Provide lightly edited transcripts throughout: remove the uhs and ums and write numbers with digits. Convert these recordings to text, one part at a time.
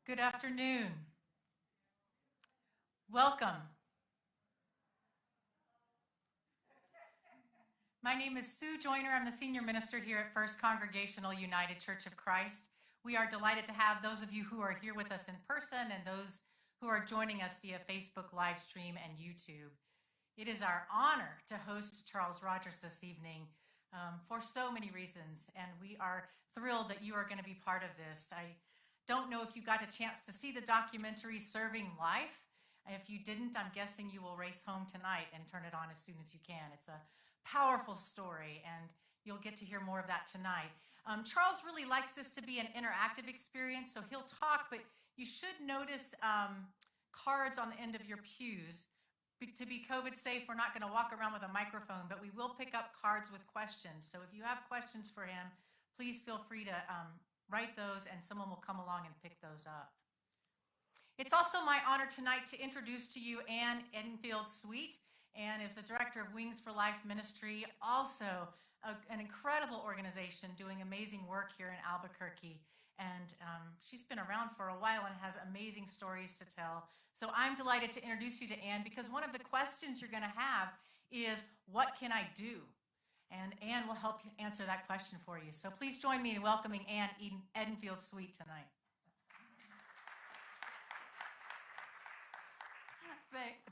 Good afternoon. Welcome. My name is Sue Joyner. I'm the senior minister here at First Congregational United Church of Christ. We are delighted to have those of you who are here with us in person and those who are joining us via Facebook live stream and YouTube. It is our honor to host Charles Rodgers this evening for so many reasons, and we are thrilled that you are going to be part of this. I don't know if you got a chance to see the documentary Serving Life. If you didn't, I'm guessing you will race home tonight and turn it on as soon as you can. It's a powerful story, and you'll get to hear more of that tonight. Charles really likes this to be an interactive experience, so he'll talk, but you should notice cards on the end of your pews. To be COVID safe, we're not going to walk around with a microphone, but we will pick up cards with questions. So if you have questions for him, please feel free to write those, and someone will come along and pick those up. It's also my honor tonight to introduce to you Ann Edenfield-Sweet. Ann is the director of Wings for Life Ministry, also an incredible organization doing amazing work here in Albuquerque. And she's been around for a while and has amazing stories to tell. So I'm delighted to introduce you to Ann, because one of the questions you're going to have is, what can I do? And Ann will help you answer that question for you. So please join me in welcoming Ann Edenfield-Sweet tonight.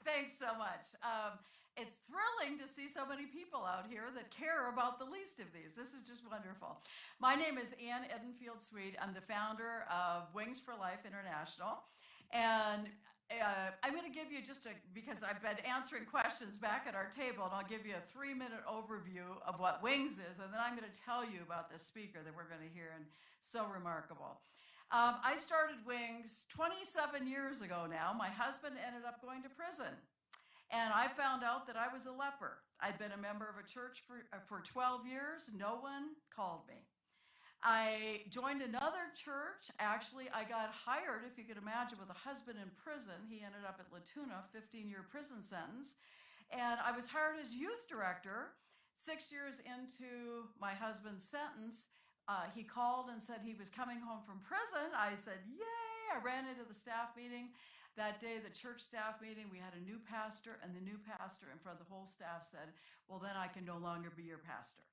Thanks so much. It's thrilling to see so many people out here that care about the least of these. This is just wonderful. My name is Ann Edenfield-Sweet. I'm the founder of Wings for Life International. And I'm going to give you because I've been answering questions back at our table, and I'll give you a 3-minute overview of what Wings is, and then I'm going to tell you about this speaker that we're going to hear, and so remarkable. I started Wings 27 years ago now. My husband ended up going to prison, and I found out that I was a leper. I'd been a member of a church for 12 years. No one called me. I joined another church. Actually, I got hired, if you could imagine, with a husband in prison. He ended up at La Tuna, 15-year prison sentence. And I was hired as youth director. 6 years into my husband's sentence, he called and said he was coming home from prison. I said, yay! I ran into the staff meeting. That day, the church staff meeting, we had a new pastor, and the new pastor in front of the whole staff said, well, then I can no longer be your pastor.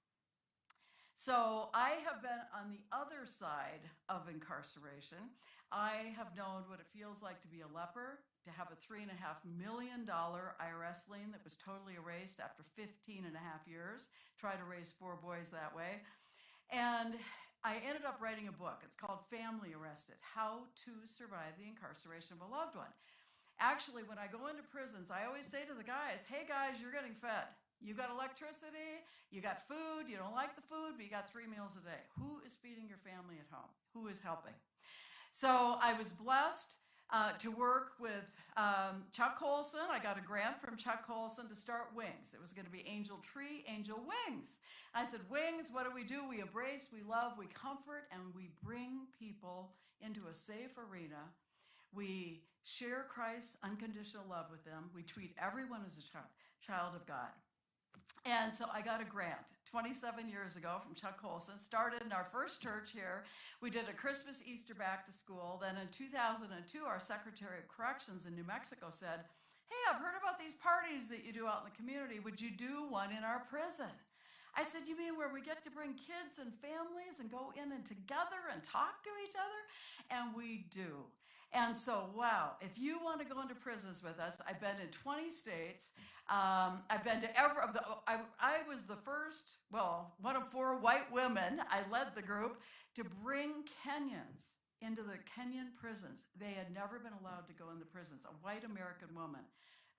So I have been on the other side of incarceration. I have known what it feels like to be a leper, to have a $3.5 million IRS lien that was totally erased after 15 and a half years, try to raise 4 boys that way. And I ended up writing a book. It's called Family Arrested: How to Survive the Incarceration of a Loved One. Actually, when I go into prisons, I always say to the guys, hey guys, you're getting fed. You got electricity, you got food, you don't like the food, but you got 3 meals a day. Who is feeding your family at home? Who is helping? So I was blessed to work with Chuck Colson. I got a grant from Chuck Colson to start Wings. It was going to be Angel Tree, Angel Wings. I said, Wings, what do? We embrace, we love, we comfort, and we bring people into a safe arena. We share Christ's unconditional love with them. We treat everyone as a child of God. And so I got a grant 27 years ago from Chuck Colson, started in our first church here. We did a Christmas, Easter back to school. Then in 2002, our Secretary of Corrections in New Mexico said, hey, I've heard about these parties that you do out in the community. Would you do one in our prison? I said, you mean where we get to bring kids and families and go in and together and talk to each other? And we do. And so, wow, if you want to go into prisons with us, I've been in 20 states. I've been to I was the first, one of 4 white women. I led the group to bring Kenyans into the Kenyan prisons. They had never been allowed to go in the prisons. A white American woman.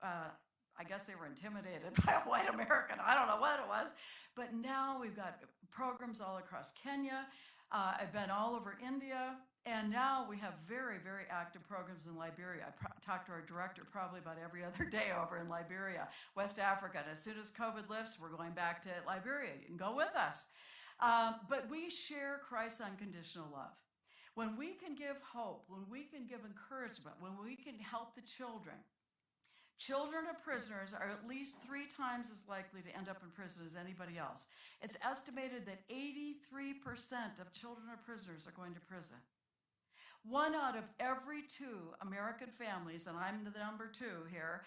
I guess they were intimidated by a white American. I don't know what it was. But now we've got programs all across Kenya. I've been all over India. And now we have very, very active programs in Liberia. I talk to our director probably about every other day over in Liberia, West Africa. And as soon as COVID lifts, we're going back to Liberia. You can go with us. But we share Christ's unconditional love. When we can give hope, when we can give encouragement, when we can help the children of prisoners are at least 3 times as likely to end up in prison as anybody else. It's estimated that 83% of children of prisoners are going to prison. 1 out of every 2 American families, and I'm the number 2 here,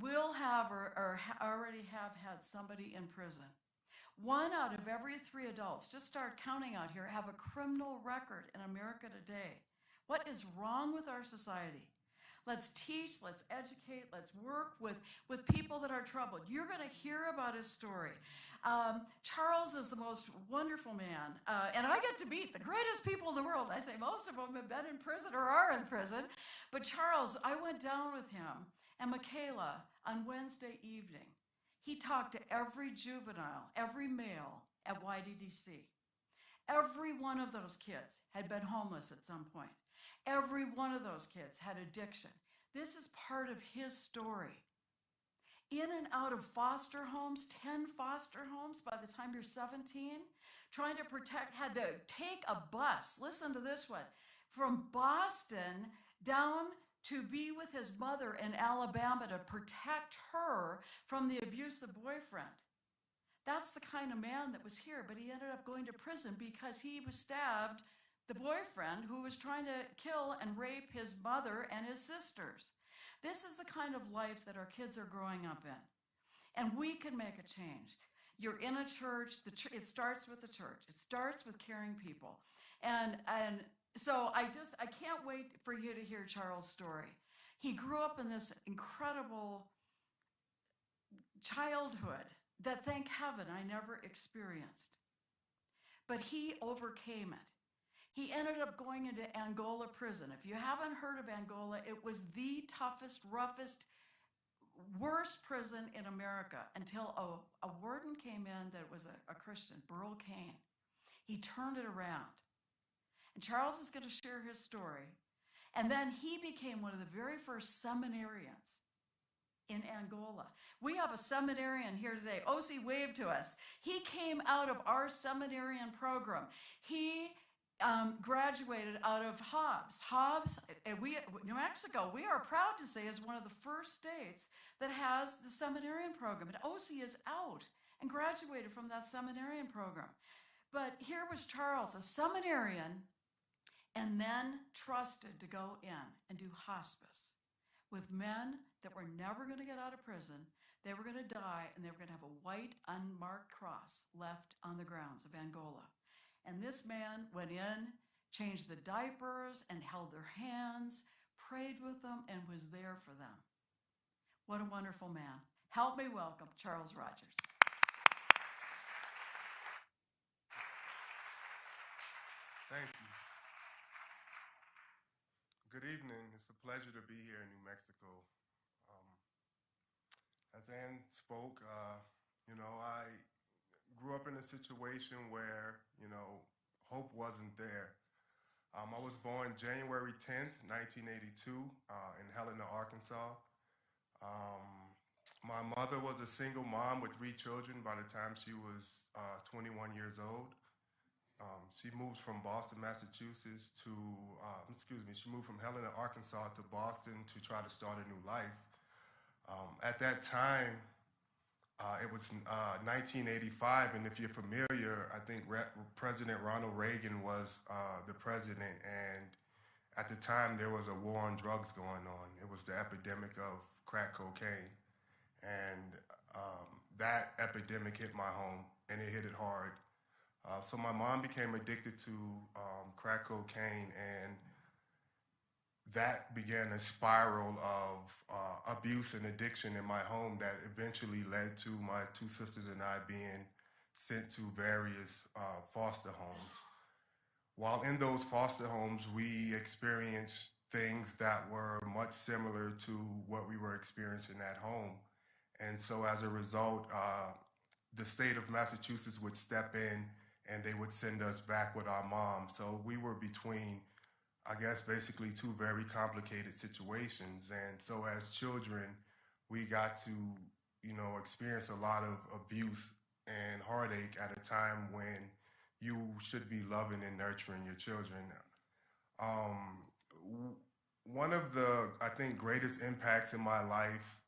will have or already have had somebody in prison. 1 out of every 3 adults, just start counting out here, have a criminal record in America today. What is wrong with our society? Let's teach, let's educate, let's work with people that are troubled. You're going to hear about his story. Charles is the most wonderful man, and I get to meet the greatest people in the world. I say most of them have been in prison or are in prison, but Charles, I went down with him and Michaela on Wednesday evening. He talked to every juvenile, every male at YDDC. Every one of those kids had been homeless at some point. Every one of those kids had addiction. This is part of his story. In and out of foster homes, 10 foster homes by the time you're 17, trying to protect, had to take a bus, listen to this one, from Boston down to be with his mother in Alabama to protect her from the abusive boyfriend. That's the kind of man that was here, but he ended up going to prison because he was stabbed the boyfriend who was trying to kill and rape his mother and his sisters. This is the kind of life that our kids are growing up in. And we can make a change. You're in a church, it starts with the church. It starts with caring people. And so I can't wait for you to hear Charles' story. He grew up in this incredible childhood that, thank heaven, I never experienced. But he overcame it. He ended up going into Angola prison. If you haven't heard of Angola, it was the toughest, roughest, worst prison in America until a warden came in that was a Christian, Burl Cain. He turned it around. And Charles is going to share his story. And then he became one of the very first seminarians in Angola. We have a seminarian here today. Osi waved to us. He came out of our seminarian program. He graduated out of Hobbs. Hobbs, New Mexico, we are proud to say, is one of the first states that has the seminarian program. And Osi is out and graduated from that seminarian program. But here was Charles, a seminarian, and then trusted to go in and do hospice with men that were never going to get out of prison. They were going to die, and they were going to have a white, unmarked cross left on the grounds of Angola. And this man went in, changed the diapers, and held their hands, prayed with them, and was there for them. What a wonderful man. Help me welcome Charles Rodgers. Thank you. Good evening. It's a pleasure to be here in New Mexico. As Ann spoke, I grew up in a situation where, hope wasn't there. I was born January 10th, 1982, in Helena, Arkansas. My mother was a single mom with 3 children by the time she was 21 years old. She moved from Boston, Massachusetts she moved from Helena, Arkansas to Boston to try to start a new life. At that time, it was 1985, and if you're familiar, I think President Ronald Reagan was the president, and at the time there was a war on drugs going on. It was the epidemic of crack cocaine, and that epidemic hit my home, and it hit it hard. So my mom became addicted to crack cocaine, and that began a spiral of abuse and addiction in my home that eventually led to my 2 sisters and I being sent to various foster homes. While in those foster homes, we experienced things that were much similar to what we were experiencing at home. And so as a result, the state of Massachusetts would step in and they would send us back with our mom. So we were between, I guess, basically 2 very complicated situations. And so as children, we got to, experience a lot of abuse and heartache at a time when you should be loving and nurturing your children. One of the, I think, greatest impacts in my life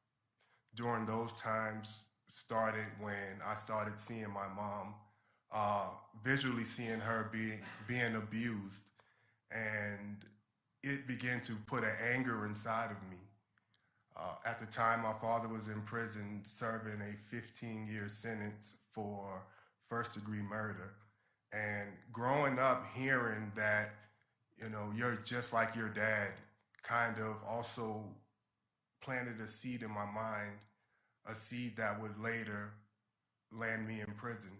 during those times started when I started seeing my mom, visually seeing her being abused. And it began to put an anger inside of me. At the time, my father was in prison serving a 15-year sentence for first-degree murder. And growing up hearing that, you're just like your dad, kind of also planted a seed in my mind, a seed that would later land me in prison.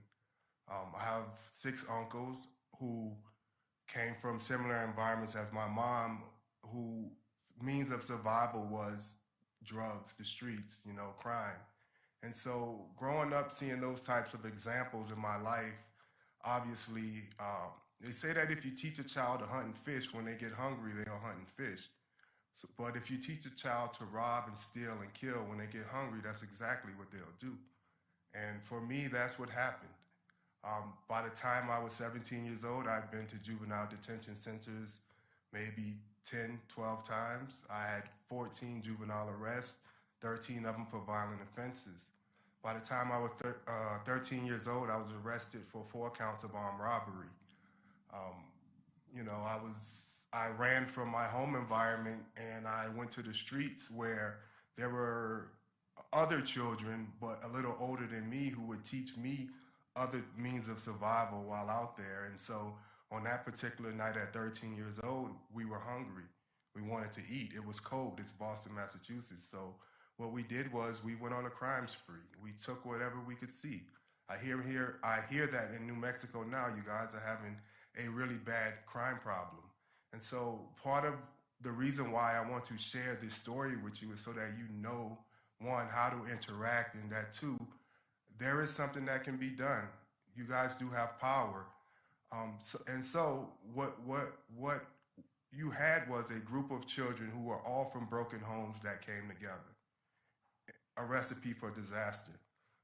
I have 6 uncles who came from similar environments as my mom, whose means of survival was drugs, the streets, crime. And so growing up, seeing those types of examples in my life, obviously, they say that if you teach a child to hunt and fish, when they get hungry, they'll hunt and fish. So, but if you teach a child to rob and steal and kill, when they get hungry, that's exactly what they'll do. And for me, that's what happened. By the time I was 17 years old, I'd been to juvenile detention centers maybe 10, 12 times. I had 14 juvenile arrests, 13 of them for violent offenses. By the time I was 13 years old, I was arrested for 4 counts of armed robbery. I ran from my home environment and I went to the streets where there were other children, but a little older than me, who would teach me other means of survival while out there. And so on that particular night at 13 years old, we were hungry. We wanted to eat. It was cold. It's Boston, Massachusetts. So what we did was we went on a crime spree. We took whatever we could see. I hear that in New Mexico now, you guys are having a really bad crime problem. And so part of the reason why I want to share this story with you is so that you know, one, how to interact, and that two, there is something that can be done. You guys do have power. So what you had was a group of children who were all from broken homes that came together. A recipe for disaster.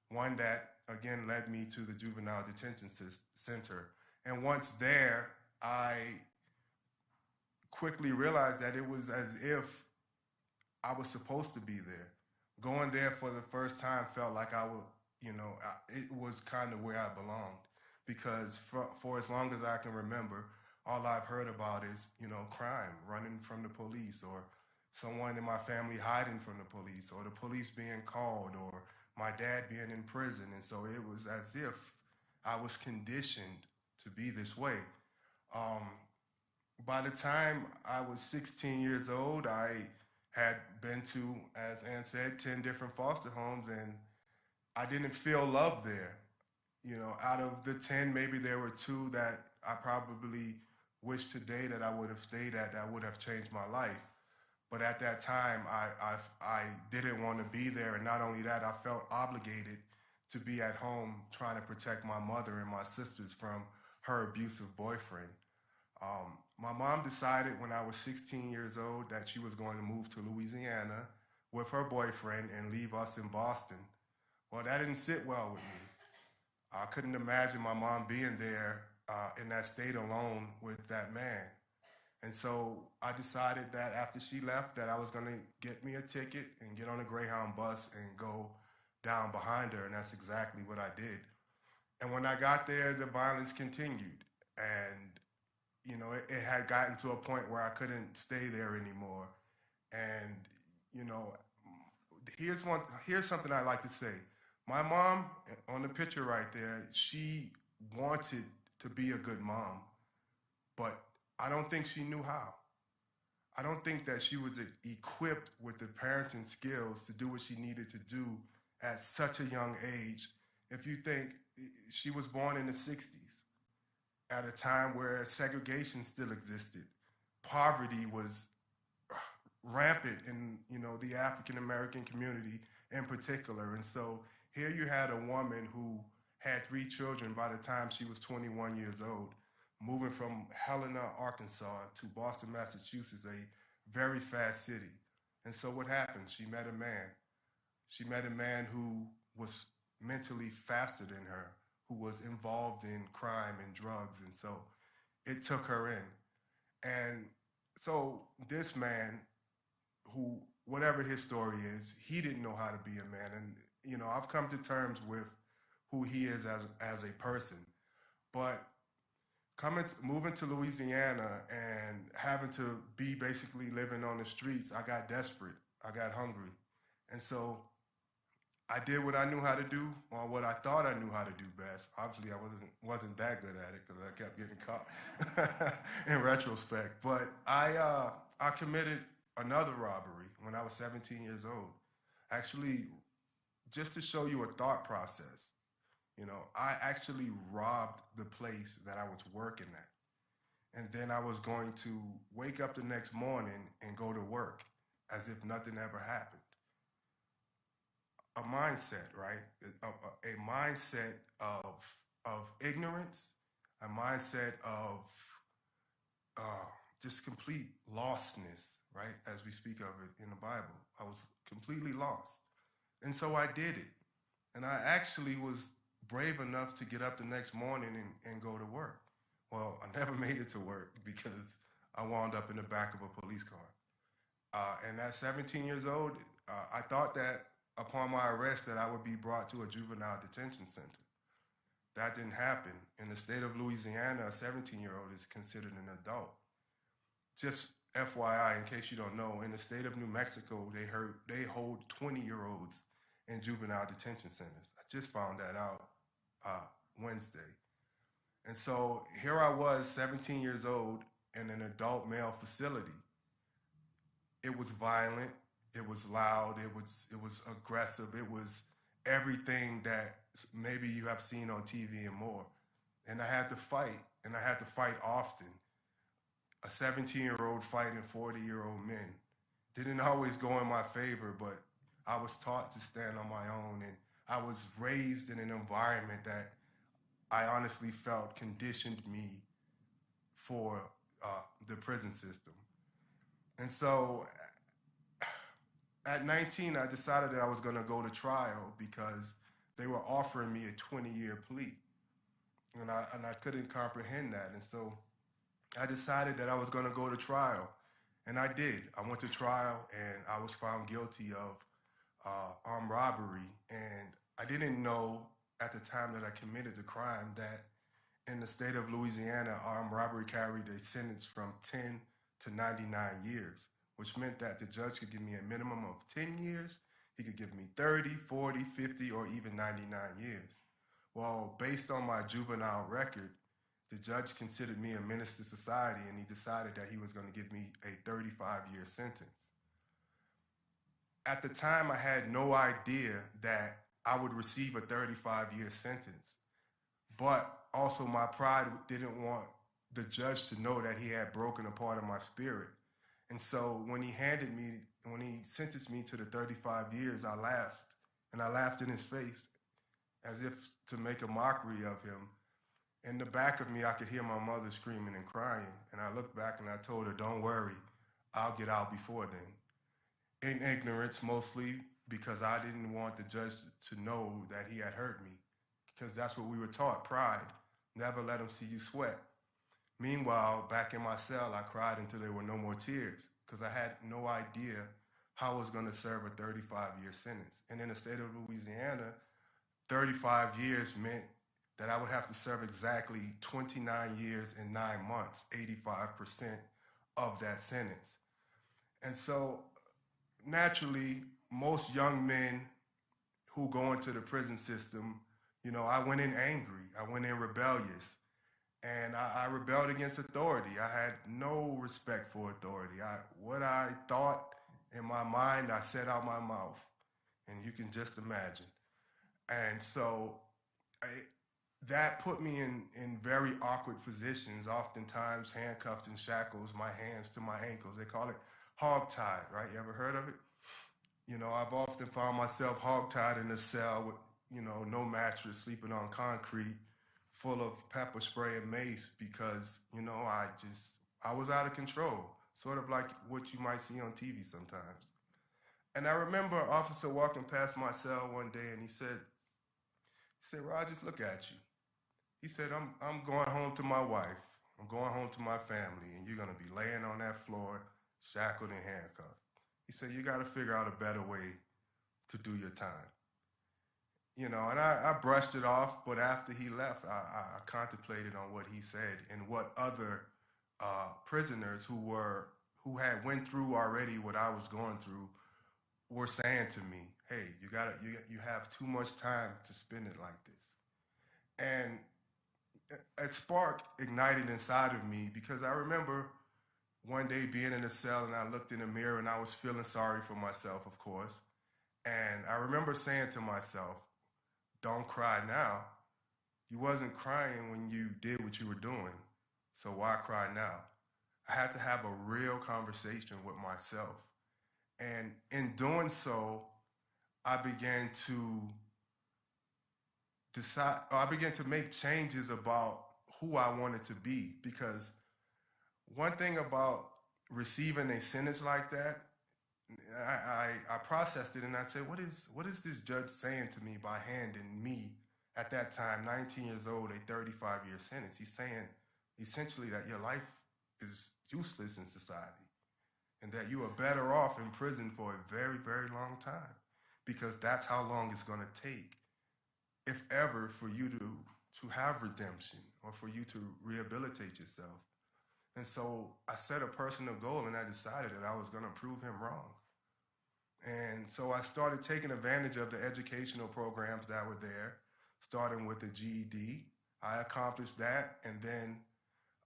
One that, again, led me to the juvenile detention center. And once there, I quickly realized that it was as if I was supposed to be there. Going there for the first time felt like it was kind of where I belonged, because for as long as I can remember, all I've heard about is, crime, running from the police, or someone in my family hiding from the police, or the police being called, or my dad being in prison. And so it was as if I was conditioned to be this way. By the time I was 16 years old, I had been to, as Ann said, 10 different foster homes, and I didn't feel love there. Out of the 10, maybe there were 2 that I probably wish today that I would have stayed at, that would have changed my life. But at that time, I didn't want to be there. And not only that, I felt obligated to be at home trying to protect my mother and my sisters from her abusive boyfriend. My mom decided when I was 16 years old that she was going to move to Louisiana with her boyfriend and leave us in Boston. Well, that didn't sit well with me. I couldn't imagine my mom being there in that state alone with that man. And so I decided that after she left that I was going to get me a ticket and get on a Greyhound bus and go down behind her, and that's exactly what I did. And when I got there, the violence continued. And, it had gotten to a point where I couldn't stay there anymore. And, here's something I like to say. My mom, on the picture right there, she wanted to be a good mom, but I don't think she knew how. I don't think that she was equipped with the parenting skills to do what she needed to do at such a young age. If you think she was born in the 60s, at a time where segregation still existed, poverty was rampant in, the African American community in particular. And so here you had a woman who had 3 children by the time she was 21 years old, moving from Helena, Arkansas to Boston, Massachusetts, a very fast city. And so what happened? She met a man. She met a man who was mentally faster than her, who was involved in crime and drugs. And so it took her in. And so this man, who, whatever his story is, he didn't know how to be a man. And, I've come to terms with who he is as a person. But moving to Louisiana and having to be basically living on the streets, I got desperate. I got hungry. And so I did what I knew how to do, or what I thought I knew how to do best. Obviously, I wasn't that good at it because I kept getting caught in retrospect. But I committed another robbery when I was 17 years old. Actually, just to show you a thought process, I actually robbed the place that I was working at. And then I was going to wake up the next morning and go to work as if nothing ever happened. A mindset, right? A mindset of ignorance, a mindset of just complete lostness, right? As we speak of it in the Bible. I was completely lost. And so I did it. And I actually was brave enough to get up the next morning and go to work. Well, I never made it to work because I wound up in the back of a police car. And at 17 years old, I thought that upon my arrest that I would be brought to a juvenile detention center. That didn't happen. In the state of Louisiana, a 17-year-old is considered an adult. Just FYI, in case you don't know, in the state of New Mexico, they hold 20-year-olds in juvenile detention centers. I just found that out Wednesday. And so here I was, 17 years old, in an adult male facility. It was violent. It was loud. It was aggressive. It was everything that maybe you have seen on TV and more. And I had to fight, and I had to fight often. A 17-year-old fighting 40-year-old men didn't always go in my favor, but I was taught to stand on my own, and I was raised in an environment that I honestly felt conditioned me for the prison system. And so at 19, I decided that I was going to go to trial because they were offering me a 20-year plea. And I couldn't comprehend that. And so I decided that I was going to go to trial. And I did. I went to trial, and I was found guilty of armed robbery. And I didn't know at the time that I committed the crime that in the state of Louisiana, armed robbery carried a sentence from 10 to 99 years, which meant that the judge could give me a minimum of 10 years. He could give me 30, 40, 50, or even 99 years. Well, based on my juvenile record, the judge considered me a menace to society, and he decided that he was going to give me a 35-year sentence. At the time, I had no idea that I would receive a 35-year sentence. But also my pride didn't want the judge to know that he had broken a part of my spirit. And so when he sentenced me to the 35 years, I laughed. And I laughed in his face as if to make a mockery of him. In the back of me, I could hear my mother screaming and crying. And I looked back and I told her, "Don't worry, I'll get out before then." In ignorance, mostly because I didn't want the judge to know that he had hurt me. Because that's what we were taught, pride. Never let him see you sweat. Meanwhile, back in my cell, I cried until there were no more tears because I had no idea how I was going to serve a 35-year sentence. And in the state of Louisiana, 35 years meant that I would have to serve exactly 29 years and 9 months, 85% of that sentence. And so naturally, most young men who go into the prison system, I went in angry. I went in rebellious. And I rebelled against authority. I had no respect for authority. What I thought in my mind, I said out my mouth. And you can just imagine. And so that put me in very awkward positions, oftentimes handcuffed in shackles, my hands to my ankles. They call it hogtied, right? You ever heard of it? I've often found myself hogtied in a cell with, no mattress, sleeping on concrete, full of pepper spray and mace because, I was out of control, sort of like what you might see on TV sometimes. And I remember an officer walking past my cell one day and he said, "Rodgers, look at you." He said, I'm going home to my wife. I'm going home to my family, and you're going to be laying on that floor, shackled and handcuffed. He said, "You got to figure out a better way to do your time." and I brushed it off. But after he left, I contemplated on what he said and what other prisoners who had went through already what I was going through were saying to me. Hey, you have too much time to spend it like this. And a spark ignited inside of me because I remember one day being in a cell and I looked in the mirror and I was feeling sorry for myself, of course. And I remember saying to myself, don't cry now. You wasn't crying when you did what you were doing, so why cry now? I had to have a real conversation with myself. And in doing so, I began to I began to make changes about who I wanted to be. Because one thing about receiving a sentence like that, I processed it and I said, what is this judge saying to me by handing me, at that time, 19 years old, a 35-year sentence? He's saying essentially that your life is useless in society and that you are better off in prison for a very, very long time, because that's how long it's going to take, if ever, for you to have redemption or for you to rehabilitate yourself. And so I set a personal goal and I decided that I was going to prove him wrong. And so I started taking advantage of the educational programs that were there, starting with the GED. I accomplished that, and then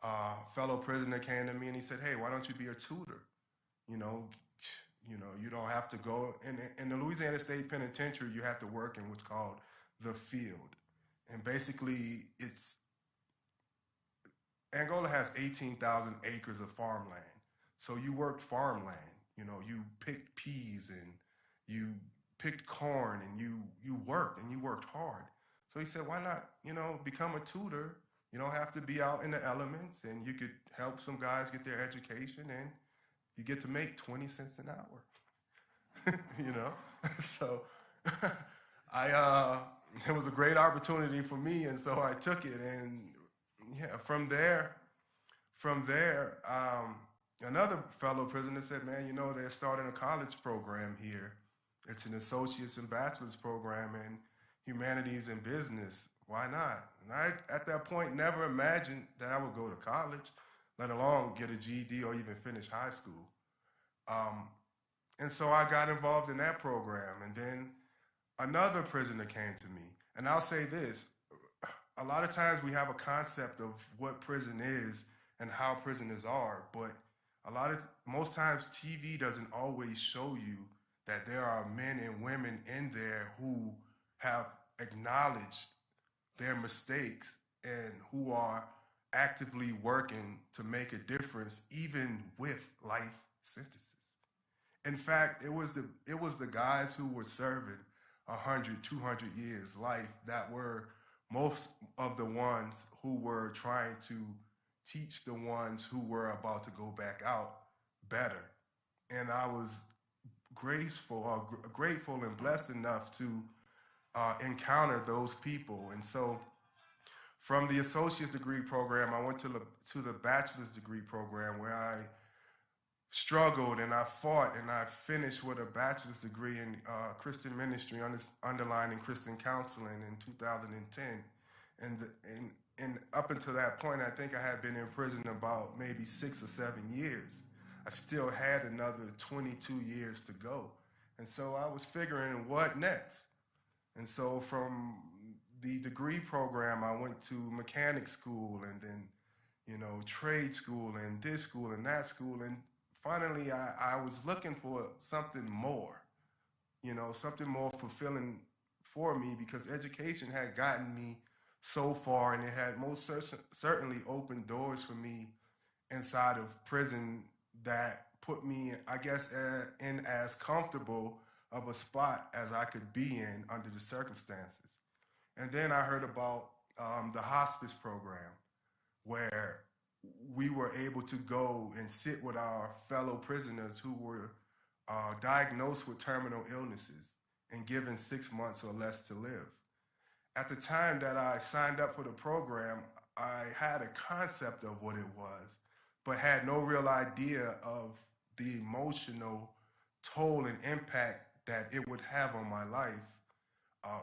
a fellow prisoner came to me and he said, hey, why don't you be a tutor? You don't have to go. In the Louisiana State Penitentiary, you have to work in what's called the field. And basically, Angola has 18,000 acres of farmland. So you worked farmland. You picked peas and you picked corn and you worked hard. So he said, why not, become a tutor? You don't have to be out in the elements, and you could help some guys get their education, and you get to make 20 cents an hour. So it was a great opportunity for me, and so I took it. And yeah, from there, another fellow prisoner said, man, they're starting a college program here. It's an associate's and bachelor's program in humanities and business. Why not? And I, at that point, never imagined that I would go to college, let alone get a GED or even finish high school. And so I got involved in that program. And then another prisoner came to me. And I'll say this, a lot of times we have a concept of what prison is and how prisoners are, but most times TV doesn't always show you that there are men and women in there who have acknowledged their mistakes and who are actively working to make a difference, even with life sentences. In fact, it was the guys who were serving 100, 200 years life that were most of the ones who were trying to teach the ones who were about to go back out better. And I was grateful and blessed enough to encounter those people. And so from the associate's degree program, I went to the bachelor's degree program, where I struggled and I fought and I finished with a bachelor's degree in Christian ministry, underlining Christian counseling, in 2010. And up until that point, I think I had been in prison about maybe 6 or 7 years. I still had another 22 years to go. And so I was figuring, what next? And so from the degree program, I went to mechanic school, and then, trade school, and this school and that school. And finally, I was looking for something more, something more fulfilling for me, because education had gotten me so far, and it had most certainly opened doors for me inside of prison that put me, I guess, in as comfortable of a spot as I could be in under the circumstances. And then I heard about the hospice program, where we were able to go and sit with our fellow prisoners who were diagnosed with terminal illnesses and given 6 months or less to live. At the time that I signed up for the program, I had a concept of what it was, but had no real idea of the emotional toll and impact that it would have on my life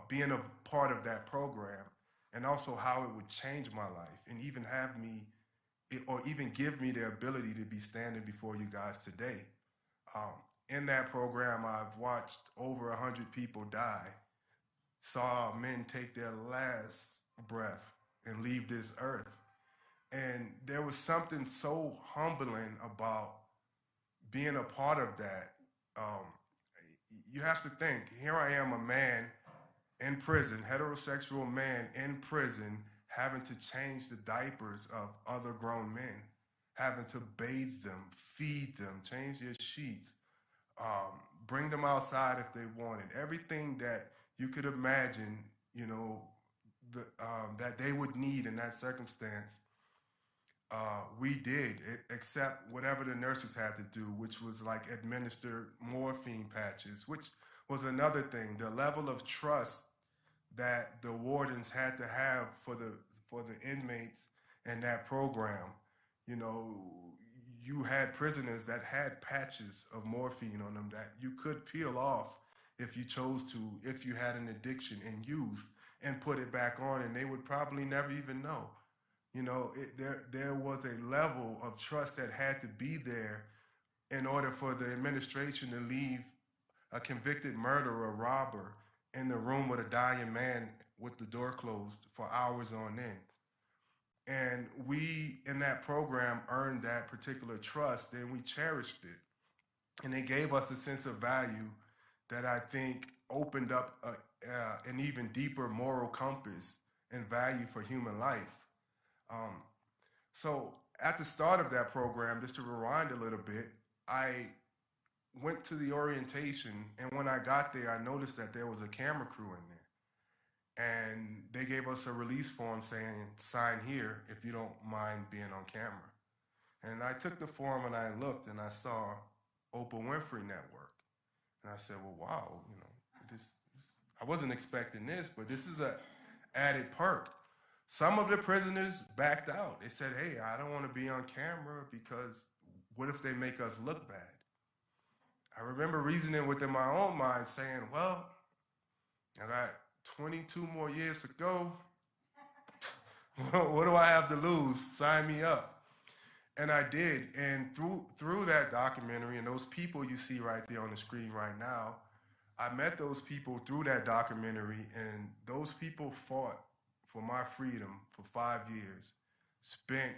being a part of that program, and also how it would change my life and even have me, or even give me the ability to be standing before you guys today. Um, in that program, I've watched over 100 people die, saw men take their last breath and leave this earth. And there was something so humbling about being a part of that. Um, you have to think, here I am, a man in prison, heterosexual man in prison, having to change the diapers of other grown men, having to bathe them, feed them, change their sheets, bring them outside if they wanted. Everything that you could imagine, you know, that they would need in that circumstance, we did, except whatever the nurses had to do, which was like administer morphine patches, which was another thing. The level of trust that the wardens had to have for the inmates in that program. You know, you had prisoners that had patches of morphine on them that you could peel off if you chose to, if you had an addiction in youth, and put it back on, and they would probably never even know. You know, there was a level of trust that had to be there in order for the administration to leave a convicted murderer, robber, in the room with a dying man with the door closed for hours on end. And we, in that program, earned that particular trust, and we cherished it. And it gave us a sense of value that I think opened up an even deeper moral compass and value for human life. So at the start of that program, just to rewind a little bit, I went to the orientation, and when I got there, I noticed that there was a camera crew in there. And they gave us a release form saying, sign here if you don't mind being on camera. And I took the form and I looked and I saw Oprah Winfrey Network. And I said, well, wow, you know, I wasn't expecting this, but this is a added perk. Some of the prisoners backed out. They said, hey, I don't want to be on camera because what if they make us look bad? I remember reasoning within my own mind saying, well, I got 22 more years to go. What do I have to lose? Sign me up. And I did. And through that documentary and those people you see right there on the screen right now, I met those people through that documentary, and those people fought for my freedom for 5 years, spent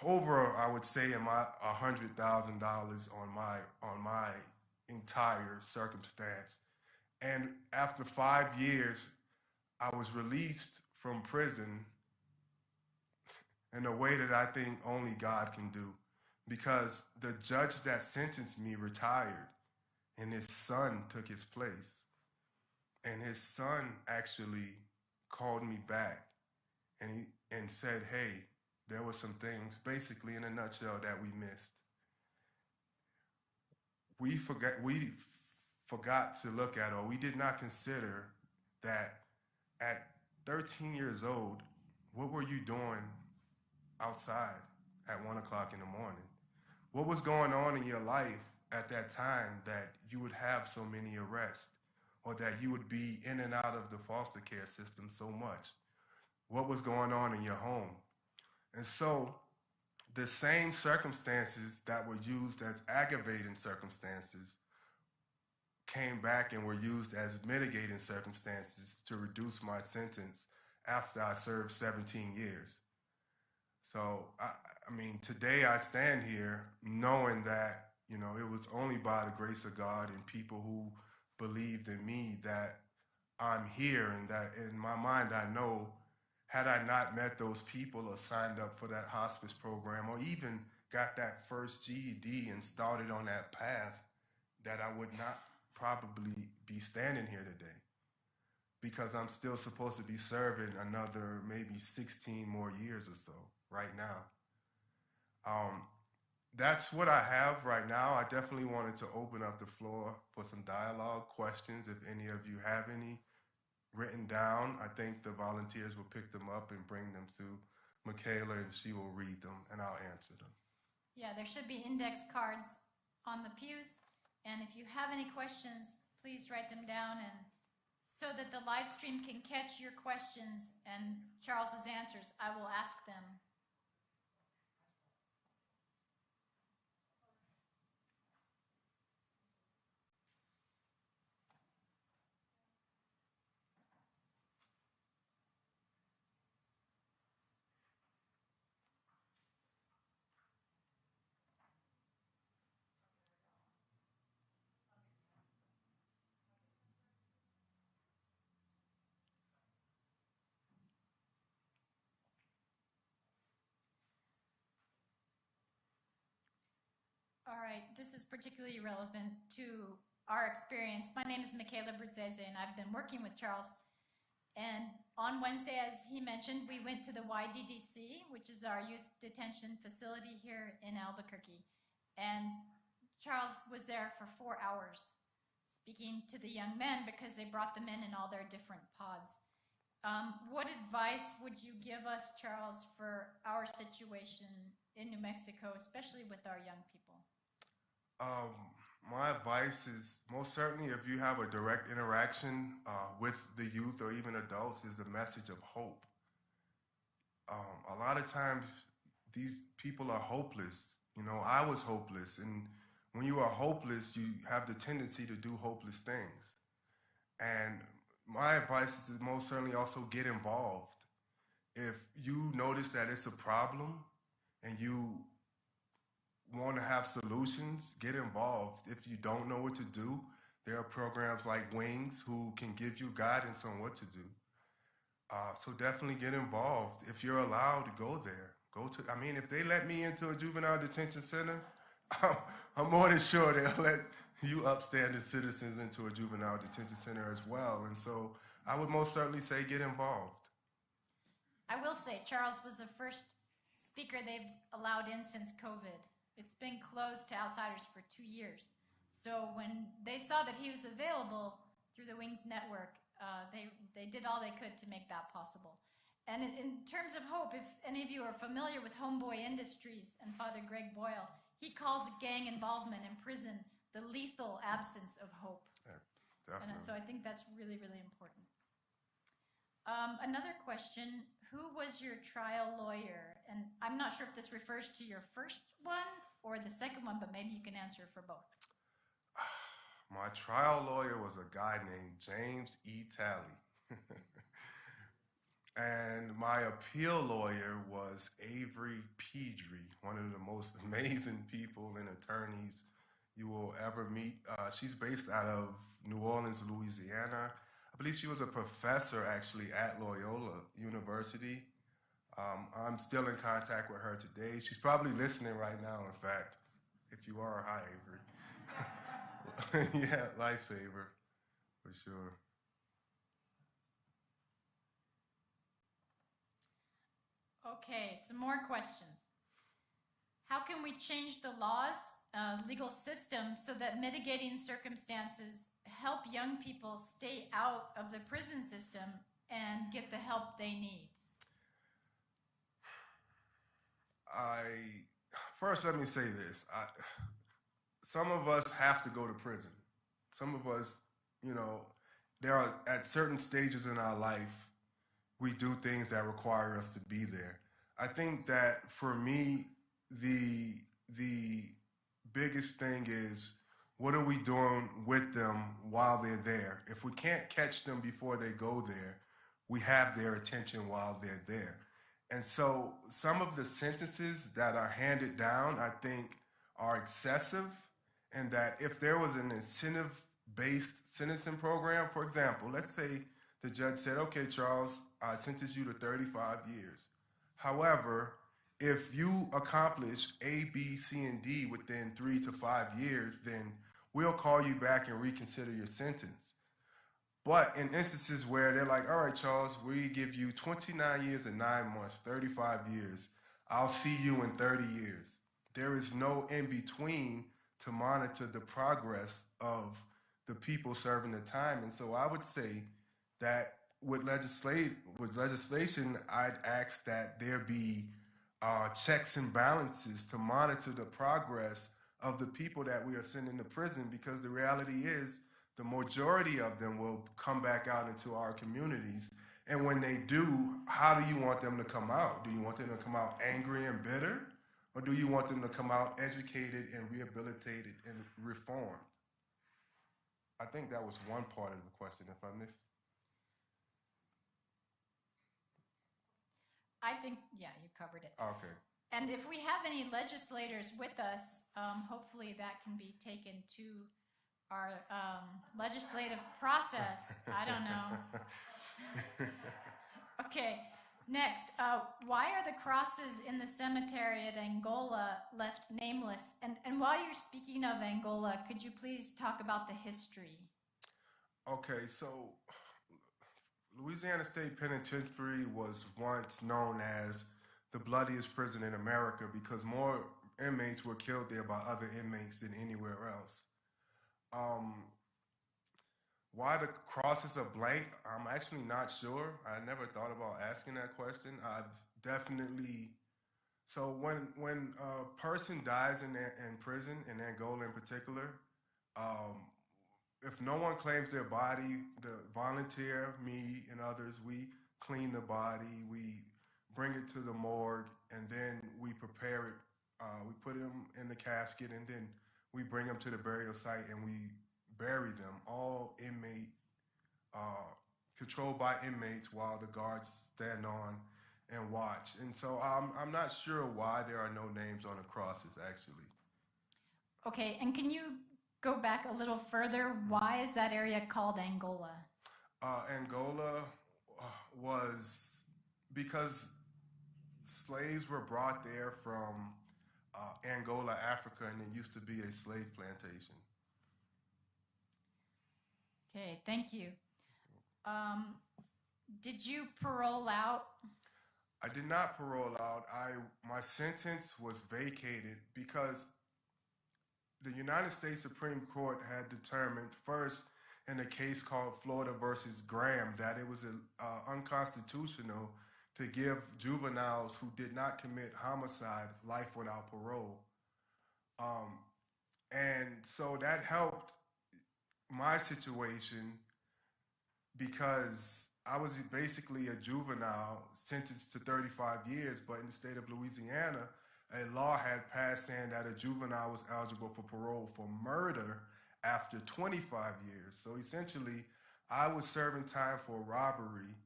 over, I would say, $100,000 on my entire circumstance. And after 5 years, I was released from prison in a way that I think only God can do, because the judge that sentenced me retired, and his son took his place. And his son actually called me back and said, hey, there were some things, basically in a nutshell, that we missed. We forgot to look at, or we did not consider that at 13 years old, what were you doing outside at 1 o'clock in the morning? What was going on in your life at that time that you would have so many arrests, or that you would be in and out of the foster care system so much? What was going on in your home? And so the same circumstances that were used as aggravating circumstances came back and were used as mitigating circumstances to reduce my sentence after I served 17 years. So, I mean, today I stand here knowing that, you know, it was only by the grace of God and people who believed in me that I'm here, and that in my mind I know, had I not met those people or signed up for that hospice program, or even got that first GED and started on that path, that I would not probably be standing here today, because I'm still supposed to be serving another maybe 16 more years or so right now. That's what I have right now. I definitely wanted to open up the floor for some dialogue, questions, if any of you have any written down. I think the volunteers will pick them up and bring them to Michaela, and she will read them, and I'll answer them. Yeah, there should be index cards on the pews, and if you have any questions, please write them down, and so that the live stream can catch your questions and Charles's answers, I will ask them. All right, this is particularly relevant to our experience. My name is Michaela Bruzzese, and I've been working with Charles. And on Wednesday, as he mentioned, we went to the YDDC, which is our youth detention facility here in Albuquerque. And Charles was there for 4 hours speaking to the young men because they brought them in all their different pods. What advice would you give us, Charles, for our situation in New Mexico, especially with our young people? My advice is most certainly if you have a direct interaction with the youth or even adults is the message of hope. A lot of times these people are hopeless. You know, I was hopeless, and when you are hopeless, you have the tendency to do hopeless things. And my advice is to most certainly also get involved. If you notice that it's a problem and you want to have solutions, get involved. If you don't know what to do, there are programs like Wings who can give you guidance on what to do. So definitely get involved. If you're allowed to go there, if they let me into a juvenile detention center, I'm more than sure they'll let you upstanding citizens into a juvenile detention center as well. And so I would most certainly say get involved. I will say Charles was the first speaker they've allowed in since COVID. It's been closed to outsiders for 2 years. So when they saw that he was available through the Wings Network, they did all they could to make that possible. And in terms of hope, if any of you are familiar with Homeboy Industries and Father Greg Boyle, he calls gang involvement in prison the lethal absence of hope. Yeah, and so I think that's really, really important. Another question, who was your trial lawyer? And I'm not sure if this refers to your first one or the second one, but maybe you can answer for both. My trial lawyer was a guy named James E. Talley. And my appeal lawyer was Avery Pedri, one of the most amazing people and attorneys you will ever meet. She's based out of New Orleans, Louisiana. I believe she was a professor actually at Loyola University. I'm still in contact with her today. She's probably listening right now, in fact. If you are, hi, Avery. Yeah, lifesaver, for sure. Okay, some more questions. How can we change the laws, legal system, so that mitigating circumstances help young people stay out of the prison system and get the help they need? First, let me say this. Some of us have to go to prison. Some of us, there are at certain stages in our life, we do things that require us to be there. I think that for me, the biggest thing is, what are we doing with them while they're there? If we can't catch them before they go there, we have their attention while they're there. And so some of the sentences that are handed down, I think, are excessive, and that if there was an incentive-based sentencing program, for example, let's say the judge said, okay, Charles, I sentence you to 35 years. However, if you accomplish A, B, C, and D within 3 to 5 years, then we'll call you back and reconsider your sentence. But in instances where they're like, all right, Charles, we give you 29 years and 9 months, 35 years. I'll see you in 30 years. There is no in-between to monitor the progress of the people serving the time. And so I would say that with legislation, I'd ask that there be checks and balances to monitor the progress of the people that we are sending to prison, because the reality is the majority of them will come back out into our communities. And when they do, how do you want them to come out? Do you want them to come out angry and bitter? Or do you want them to come out educated and rehabilitated and reformed? I think that was one part of the question, if I missed. I think, yeah, you covered it. Okay. And if we have any legislators with us, hopefully that can be taken to our legislative process. I don't know. Okay, next. Why are the crosses in the cemetery at Angola left nameless? And while you're speaking of Angola, could you please talk about the history? Okay, so Louisiana State Penitentiary was once known as the bloodiest prison in America because more inmates were killed there by other inmates than anywhere else. Why the crosses are blank, I'm actually not sure. I never thought about asking that question. So when a person dies in prison, in Angola in particular, if no one claims their body, the volunteer, me and others, we clean the body, we bring it to the morgue, and then we prepare it. We put them in the casket, and then we bring them to the burial site, and we bury them. All controlled by inmates, while the guards stand on and watch. And so I'm not sure why there are no names on the crosses, actually. Okay, and can you go back a little further? Why is that area called Angola? Angola was because slaves were brought there from Angola, Africa, and it used to be a slave plantation. Okay, thank you. Did you parole out? I did not parole out. My sentence was vacated because the United States Supreme Court had determined first in a case called Florida versus Graham that it was unconstitutional to give juveniles who did not commit homicide life without parole. And so that helped my situation because I was basically a juvenile sentenced to 35 years, but in the state of Louisiana, a law had passed saying that a juvenile was eligible for parole for murder after 25 years. So essentially, I was serving time for robbery.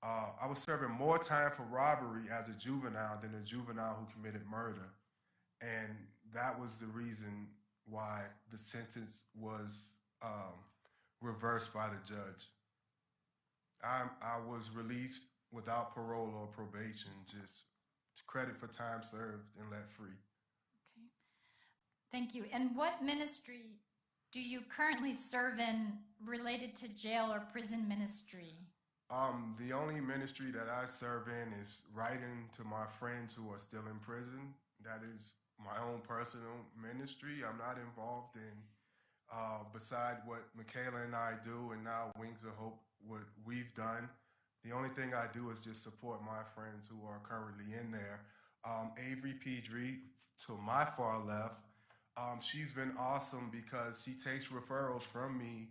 I was serving more time for robbery as a juvenile than a juvenile who committed murder. And that was the reason why the sentence was reversed by the judge. I was released without parole or probation, just credit for time served and let free. Okay. Thank you. And what ministry do you currently serve in related to jail or prison ministry? The only ministry that I serve in is writing to my friends who are still in prison. That is my own personal ministry. I'm not involved in, beside what Michaela and I do, and now Wings of Hope, what we've done. The only thing I do is just support my friends who are currently in there. Avery Pedri, to my far left, she's been awesome because she takes referrals from me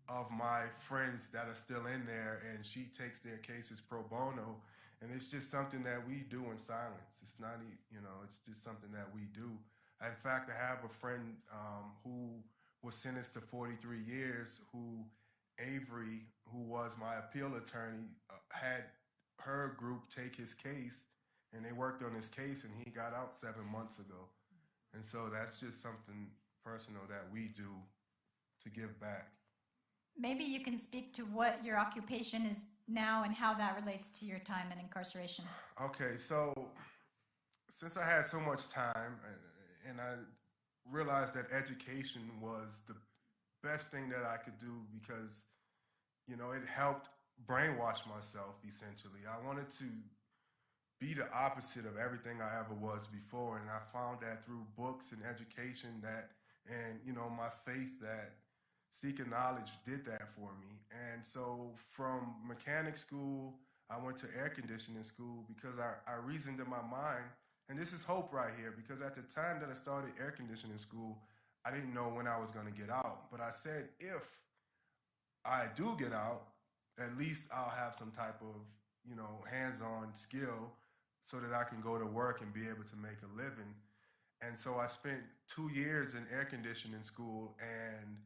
of my friends that are still in there, and she takes their cases pro bono. And it's just something that we do in silence. It's not, it's just something that we do. In fact, I have a friend who was sentenced to 43 years who Avery, who was my appeal attorney, had her group take his case, and they worked on his case, and he got out 7 months ago. And so that's just something personal that we do to give back. Maybe you can speak to what your occupation is now and how that relates to your time in incarceration. Okay, so since I had so much time and I realized that education was the best thing that I could do because, it helped brainwash myself, essentially. I wanted to be the opposite of everything I ever was before, and I found that through books and education and my faith that seeking knowledge did that for me. And so from mechanic school, I went to air conditioning school because I reasoned in my mind, and this is hope right here, because at the time that I started air conditioning school, I didn't know when I was going to get out. But I said, if I do get out, at least I'll have some type of, hands-on skill so that I can go to work and be able to make a living. And so I spent 2 years in air conditioning school, and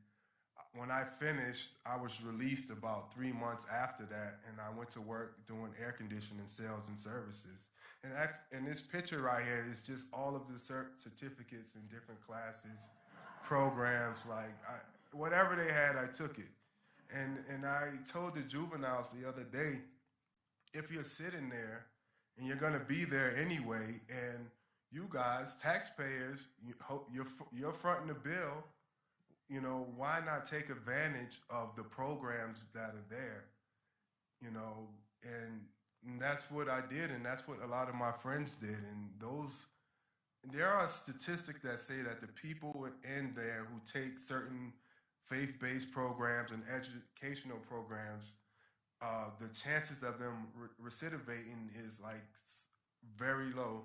when I finished, I was released about 3 months after that, and I went to work doing air conditioning sales and services. And this picture right here is just all of the certificates in different classes, programs, whatever they had, I took it. And I told the juveniles the other day, if you're sitting there and you're going to be there anyway, and you guys, taxpayers, you're fronting the bill, why not take advantage of the programs that are there? And that's what I did, and that's what a lot of my friends did. And there are statistics that say that the people in there who take certain faith-based programs and educational programs, the chances of them recidivating is very low.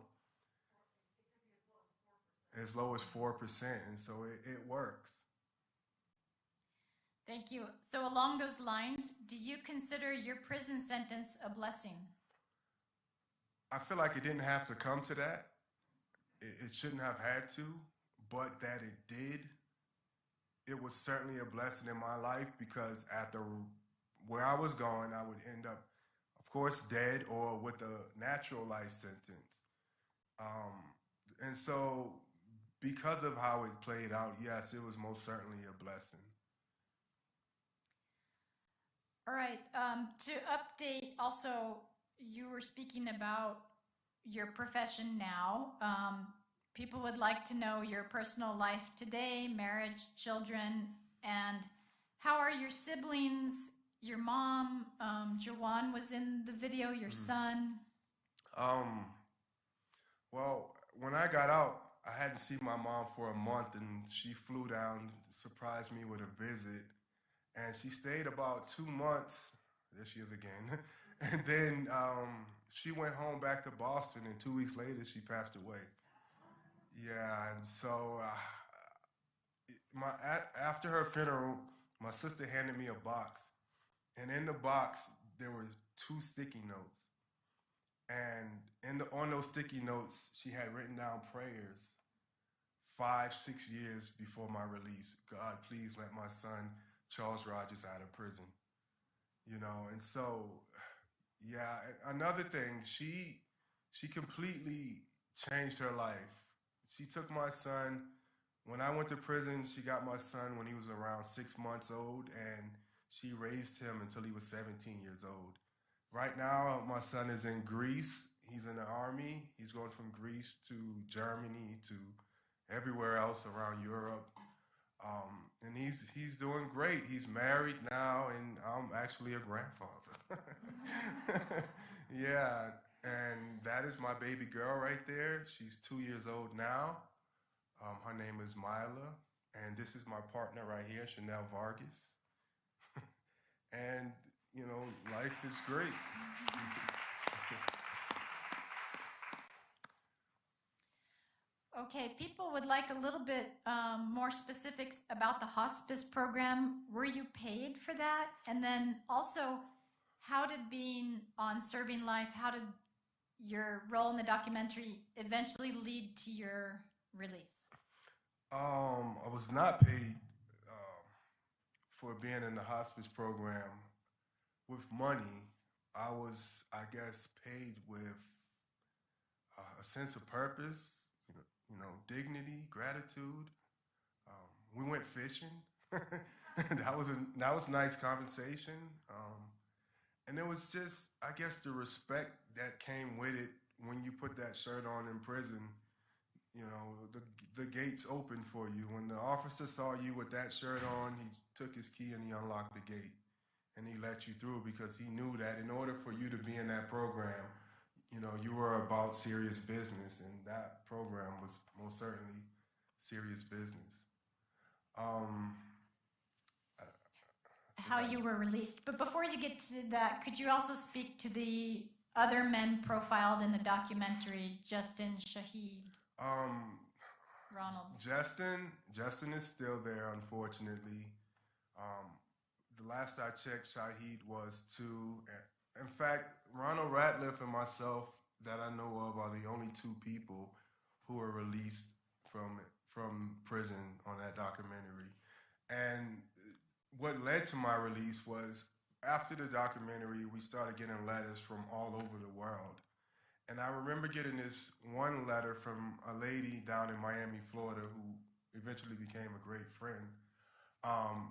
As low as 4%, and so it works. Thank you. So along those lines, do you consider your prison sentence a blessing? I feel like it didn't have to come to that. It shouldn't have had to, but that it did. It was certainly a blessing in my life, because after where I was going, I would end up, of course, dead or with a natural life sentence. And so because of how it played out, yes, it was most certainly a blessing. All right. To update, also, you were speaking about your profession now. People would like to know your personal life today, marriage, children, and how are your siblings, your mom, Jawan was in the video, your son? Well, when I got out, I hadn't seen my mom for a month, and she flew down, surprised me with a visit, and she stayed about 2 months. There she is again. And then she went home back to Boston, and 2 weeks later, she passed away. Yeah, and so after her funeral, my sister handed me a box, and in the box, there were 2 sticky notes. And on those sticky notes, she had written down prayers 5-6 years before my release. God, please let my son, Charles Rodgers, out of prison. And so, yeah, another thing, she completely changed her life. She took my son, when I went to prison, she got my son when he was around 6 months old, and she raised him until he was 17 years old. Right now, my son is in Greece. He's in the army. He's going from Greece to Germany to everywhere else around Europe. And he's doing great. He's married now, and I'm actually a grandfather. Yeah, and that is my baby girl right there. She's 2 years old now. Her name is Mila, and this is my partner right here, Chanel Vargas. And, life is great. Okay, people would like a little bit more specifics about the hospice program. Were you paid for that? And then also, how did being on Serving Life, how did your role in the documentary eventually lead to your release? I was not paid for being in the hospice program with money. I was, I guess, paid with a sense of purpose, dignity, gratitude. We went fishing. That was nice compensation. And it was just, I guess, the respect that came with it when you put that shirt on in prison. The gates opened for you. When the officer saw you with that shirt on, he took his key and he unlocked the gate. And he let you through because he knew that in order for you to be in that program, you were about serious business, and that program was most certainly serious business. How you were released. But before you get to that, could you also speak to the other men profiled in the documentary, Justin, Shahid? Ronald. Justin is still there, unfortunately. The last I checked, Shahid was 2. In fact, Ronald Ratliff and myself that I know of are the only 2 people who were released from prison on that documentary. And what led to my release was after the documentary, we started getting letters from all over the world. And I remember getting this one letter from a lady down in Miami, Florida, who eventually became a great friend.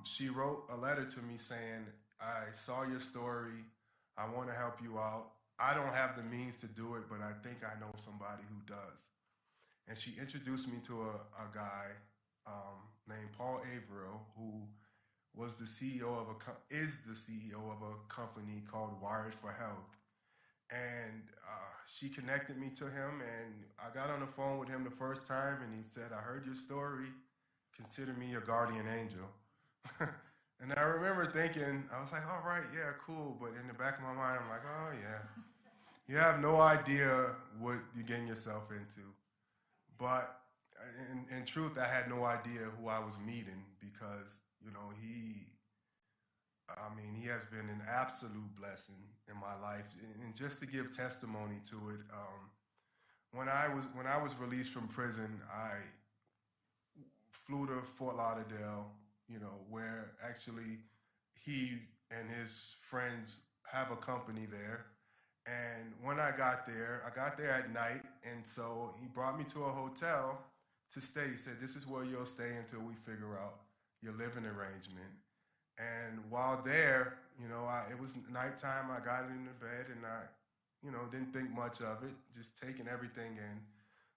She wrote a letter to me saying, I saw your story. I want to help you out. I don't have the means to do it, but I think I know somebody who does. And she introduced me to a guy named Paul Averill, who was the CEO of is the CEO of a company called Wired for Health. And she connected me to him, and I got on the phone with him the first time, and he said, I heard your story. Consider me your guardian angel. And I remember thinking, I was like, all right, yeah, cool. But in the back of my mind, I'm like, oh, yeah. You have no idea what you're getting yourself into. But in truth, I had no idea who I was meeting because, you know, he has been an absolute blessing in my life. And just to give testimony to it, when I was released from prison, I flew to Fort Lauderdale, you know, where actually he and his friends have a company there. And when I got there at night, and so he brought me to a hotel to stay. He said, this is where you'll stay until we figure out your living arrangement. And while there, you know, it was nighttime. I got into bed and I, you know, didn't think much of it, just taking everything in.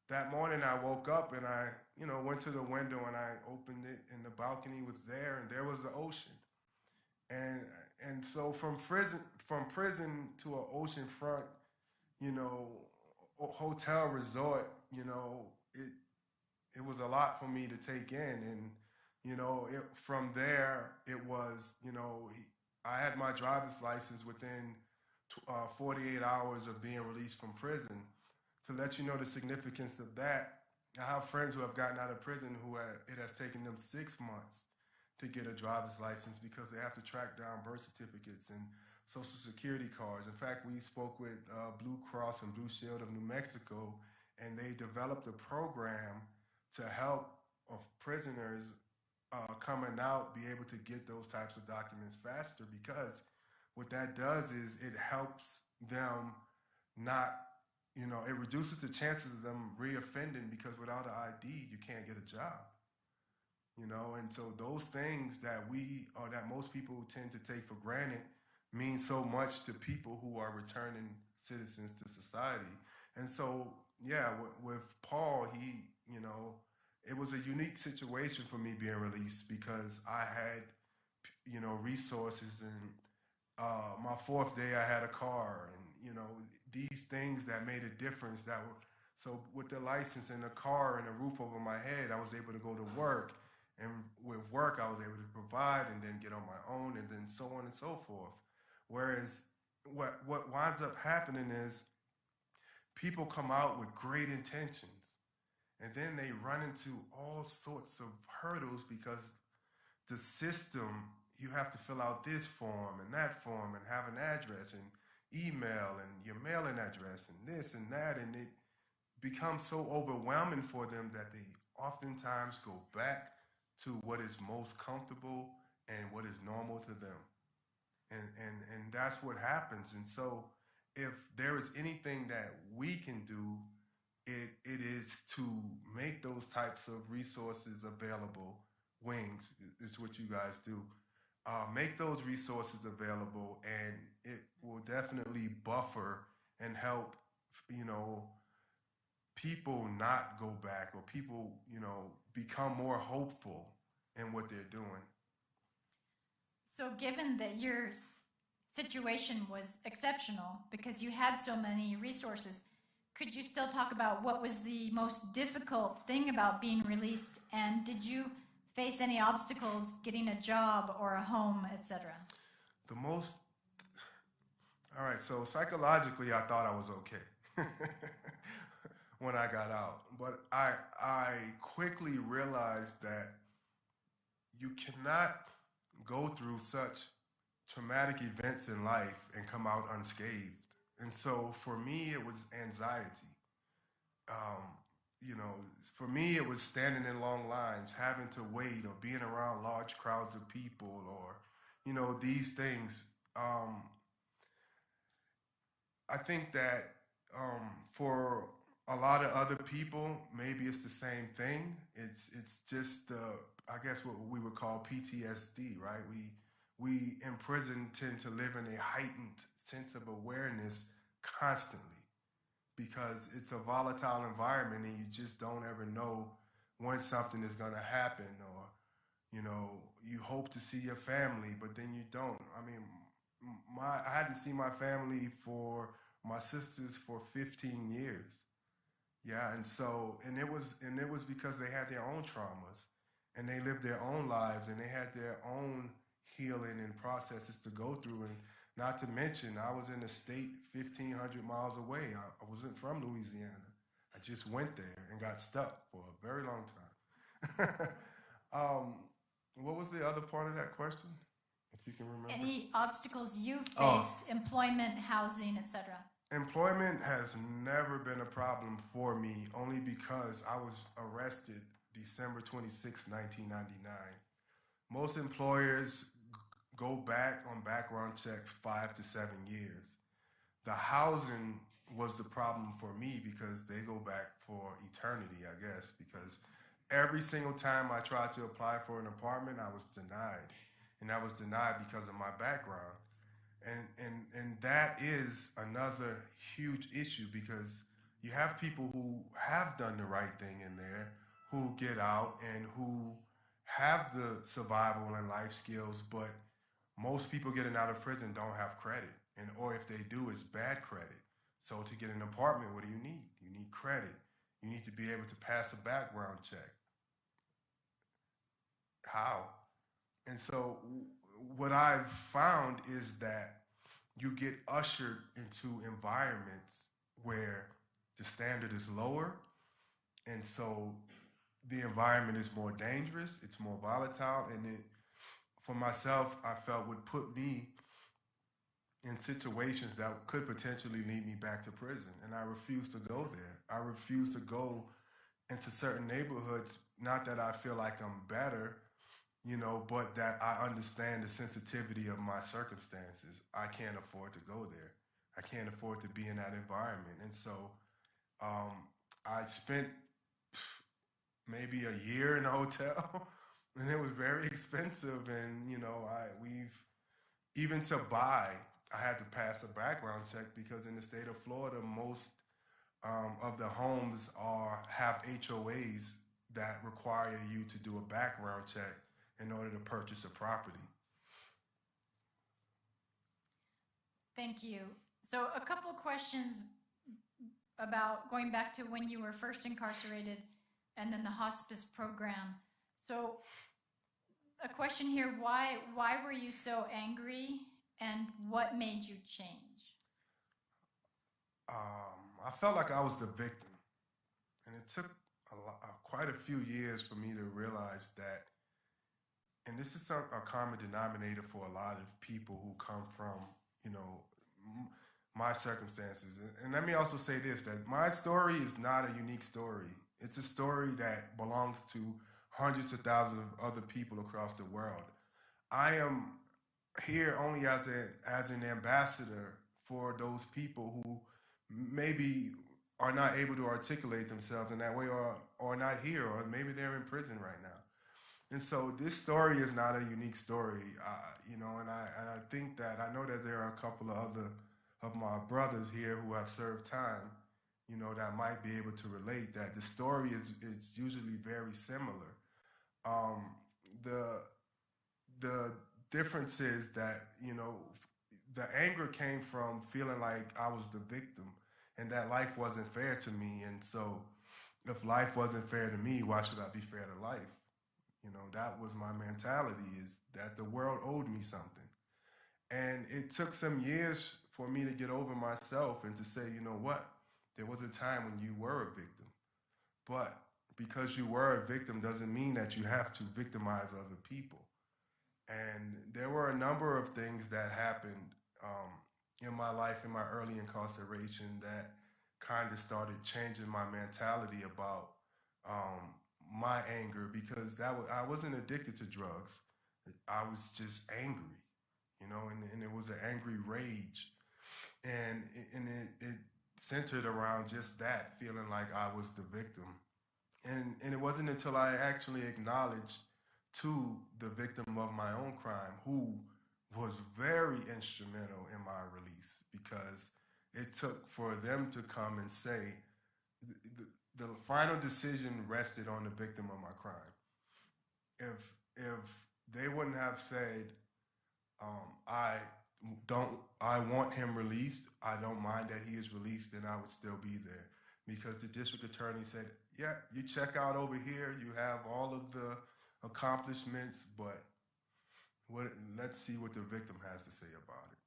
That morning I woke up and I, you know, went to the window and I opened it and the balcony was there and there was the ocean. And so from prison to an oceanfront, you know, hotel resort, you know, it was a lot for me to take in. And, you know, from there, it was, you know, I had my driver's license within 48 hours of being released from prison. To let you know the significance of that, I have friends who have gotten out of prison it has taken them 6 months to get a driver's license because they have to track down birth certificates and Social Security cards. In fact, we spoke with Blue Cross and Blue Shield of New Mexico, and they developed a program to help prisoners coming out be able to get those types of documents faster, because what that does is it helps them not, you know, it reduces the chances of them reoffending, because without an ID, you can't get a job. You know, and so those things that that most people tend to take for granted mean so much to people who are returning citizens to society. And so, yeah, with Paul, you know, it was a unique situation for me being released because I had, you know, resources, and my 4th day I had a car, and, you know, these things that made a difference so with the license and the car and the roof over my head, I was able to go to work. And with work, I was able to provide and then get on my own and then so on and so forth. Whereas what winds up happening is people come out with great intentions, and then they run into all sorts of hurdles because the system, you have to fill out this form and that form and have an address and email and your mailing address and this and that, and it becomes so overwhelming for them that they oftentimes go back to what is most comfortable and what is normal to them. And that's what happens. And so if there is anything that we can do, it is to make those types of resources available. Wings is what you guys do. Make those resources available, and it will definitely buffer and help, you know, people not go back, or people, you know, become more hopeful in what they're doing. So given that your situation was exceptional because you had so many resources, could you still talk about what was the most difficult thing about being released, and did you face any obstacles getting a job or a home, etc.? All right, so psychologically I thought I was okay. when I got out. But I quickly realized that you cannot go through such traumatic events in life and come out unscathed. And so for me, it was anxiety. Um, for me, it was standing in long lines, having to wait, or being around large crowds of people, or, these things. I think that for a lot of other people, maybe it's the same thing. It's just I guess what we would call PTSD, right? We in prison tend to live in a heightened sense of awareness constantly because it's a volatile environment and you just don't ever know when something is going to happen, or you hope to see your family but then you don't. I mean, I hadn't seen my family for my sisters for 15 years. Yeah, and it was because they had their own traumas and they lived their own lives and they had their own healing and processes to go through. And not to mention, I was in a state 1,500 miles away. I wasn't from Louisiana. I just went there and got stuck for a very long time. What was the other part of that question, if you can remember? Any obstacles you Oh. faced, employment, housing, etc.? Employment has never been a problem for me, only because I was arrested December 26, 1999. Most employers go back on background checks 5 to 7 years. The housing was the problem for me because they go back for eternity, I guess, because every single time I tried to apply for an apartment, I was denied. And I was denied because of my background. And that is another huge issue because you have people who have done the right thing in there, who get out and who have the survival and life skills, but most people getting out of prison don't have credit. Or if they do, it's bad credit. So to get an apartment, what do you need? You need credit. You need to be able to pass a background check. How? And so what I've found is that you get ushered into environments where the standard is lower, and so the environment is more dangerous, it's more volatile, and it, for myself, I felt would put me in situations that could potentially lead me back to prison, and I refuse to go there. I refuse to go into certain neighborhoods, not that I feel like I'm better, but that I understand the sensitivity of my circumstances. I can't afford to go there. I can't afford to be in that environment. And so I spent maybe a year in a hotel and it was very expensive. And, even to buy, I had to pass a background check because in the state of Florida, most of the homes have HOAs that require you to do a background check in order to purchase a property. Thank you. So a couple questions about going back to when you were first incarcerated and then the hospice program. So a question here, why were you so angry and what made you change? I felt like I was the victim. And it took quite a few years for me to realize that, and this is a common denominator for a lot of people who come from, my circumstances. And let me also say this, that my story is not a unique story. It's a story that belongs to hundreds of thousands of other people across the world. I am here only as an ambassador for those people who maybe are not able to articulate themselves in that way, or not here, or maybe they're in prison right now. And so this story is not a unique story, and I think that I know that there are a couple of other of my brothers here who have served time, that might be able to relate that the story it's usually very similar. The difference is that, the anger came from feeling like I was the victim and that life wasn't fair to me. And so if life wasn't fair to me, why should I be fair to life? That was my mentality, is that the world owed me something. And it took some years for me to get over myself and to say, you know what? there was a time when you were a victim. But because you were a victim doesn't mean that you have to victimize other people. And there were a number of things that happened in my life, in my early incarceration, that kind of started changing my mentality about my anger, because I wasn't addicted to drugs. I was just angry, and it was an angry rage. And it centered around just that, feeling like I was the victim. And it wasn't until I actually acknowledged to the victim of my own crime, who was very instrumental in my release, because it took for them to come and say, the final decision rested on the victim of my crime. If they wouldn't have said, I want him released, I don't mind that he is released, then I would still be there. Because the district attorney said, yeah, you check out over here, you have all of the accomplishments, but let's see what the victim has to say about it.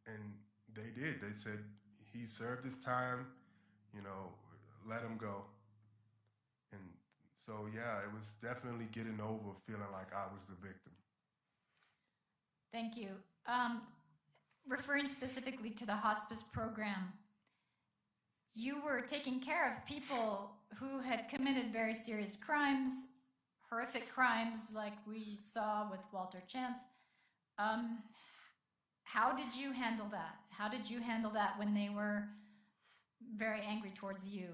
And they did. They said, he served his time, let him go. And so, yeah, it was definitely getting over feeling like I was the victim. Thank you. Referring specifically to the hospice program, you were taking care of people who had committed very serious crimes, horrific crimes like we saw with Walter Chance. How did you handle that? How did you handle that when they were very angry towards you?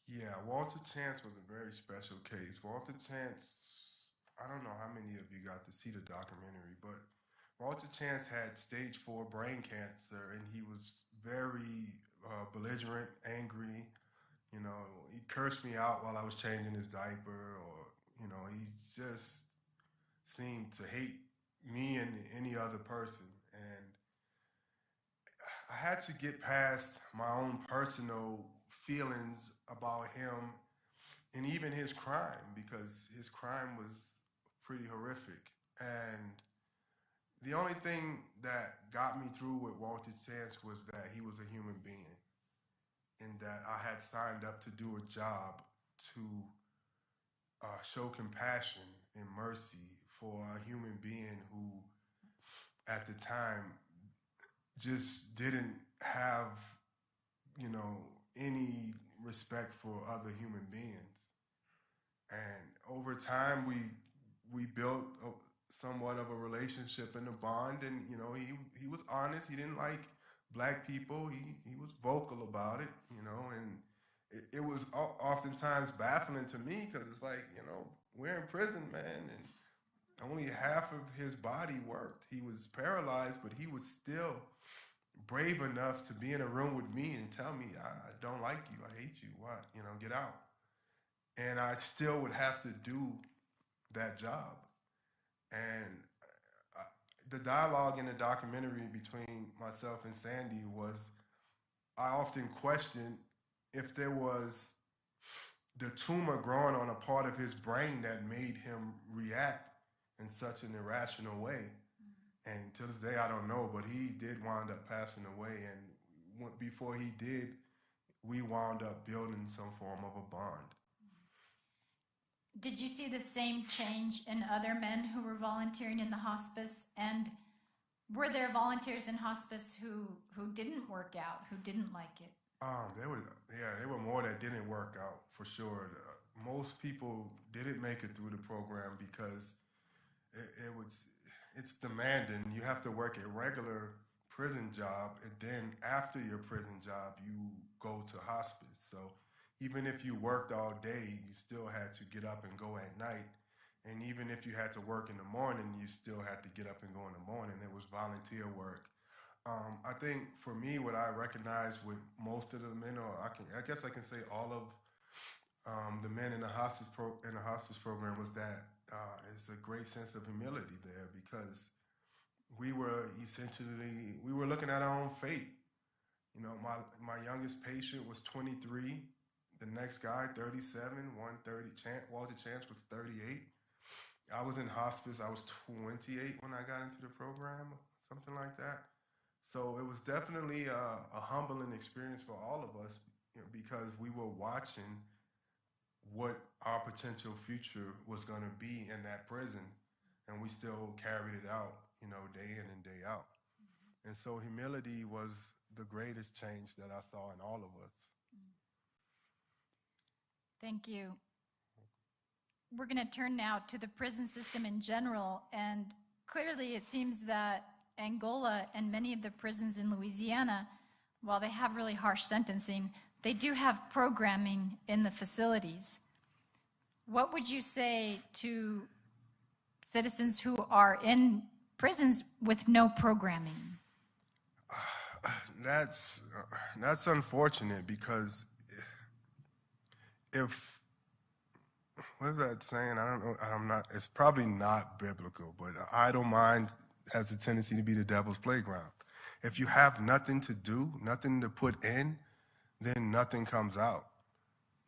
Yeah, Walter Chance was a very special case. Walter Chance, I don't know how many of you got to see the documentary, but Walter Chance had stage 4 brain cancer, and he was very belligerent, angry. He cursed me out while I was changing his diaper, or, he just seemed to hate me and any other person. And I had to get past my own personal feelings about him and even his crime, because his crime was pretty horrific. And the only thing that got me through with Walter Chance was that he was a human being, and that I had signed up to do a job to show compassion and mercy for a human being who, at the time, just didn't have, any respect for other human beings. And over time, we built somewhat of a relationship and a bond, and he was honest. He didn't like black people. He was vocal about it, and it was oftentimes baffling to me, because it's like, we're in prison, man, and only half of his body worked. He was paralyzed, but he was still brave enough to be in a room with me and tell me, I don't like you, I hate you, what, get out. And I still would have to do that job. And the dialogue in the documentary between myself and Sandy was, I often questioned if there was the tumor growing on a part of his brain that made him react in such an irrational way. And to this day, I don't know, but he did wind up passing away. And before he did, we wound up building some form of a bond. Did you see the same change in other men who were volunteering in the hospice? And were there volunteers in hospice who didn't work out, who didn't like it? There were more that didn't work out, for sure. Most people didn't make it through the program because it's demanding. You have to work a regular prison job, and then after your prison job, you go to hospice. So even if you worked all day, you still had to get up and go at night. And even if you had to work in the morning, you still had to get up and go in the morning. It was volunteer work. I think for me, what I recognized with most of the men, or I guess I can say all of the men in the hospice program, was that it's a great sense of humility there, because we were looking at our own fate. My youngest patient was 23. The next guy, 37, 130. Walter Chance was 38. I was in hospice. I was 28 when I got into the program, something like that. So it was definitely a humbling experience for all of us, because we were watching what our potential future was going to be in that prison, and we still carried it out, day in and day out. And so humility was the greatest change that I saw in all of us. Thank you. We're going to turn now to the prison system in general, and clearly it seems that Angola and many of the prisons in Louisiana, while they have really harsh sentencing, they do have programming in the facilities. What would you say to citizens who are in prisons with no programming? That's unfortunate, because if, what is that saying? I don't know. It's probably not biblical, but an idle mind has a tendency to be the devil's playground. If you have nothing to do, nothing to put in, then nothing comes out,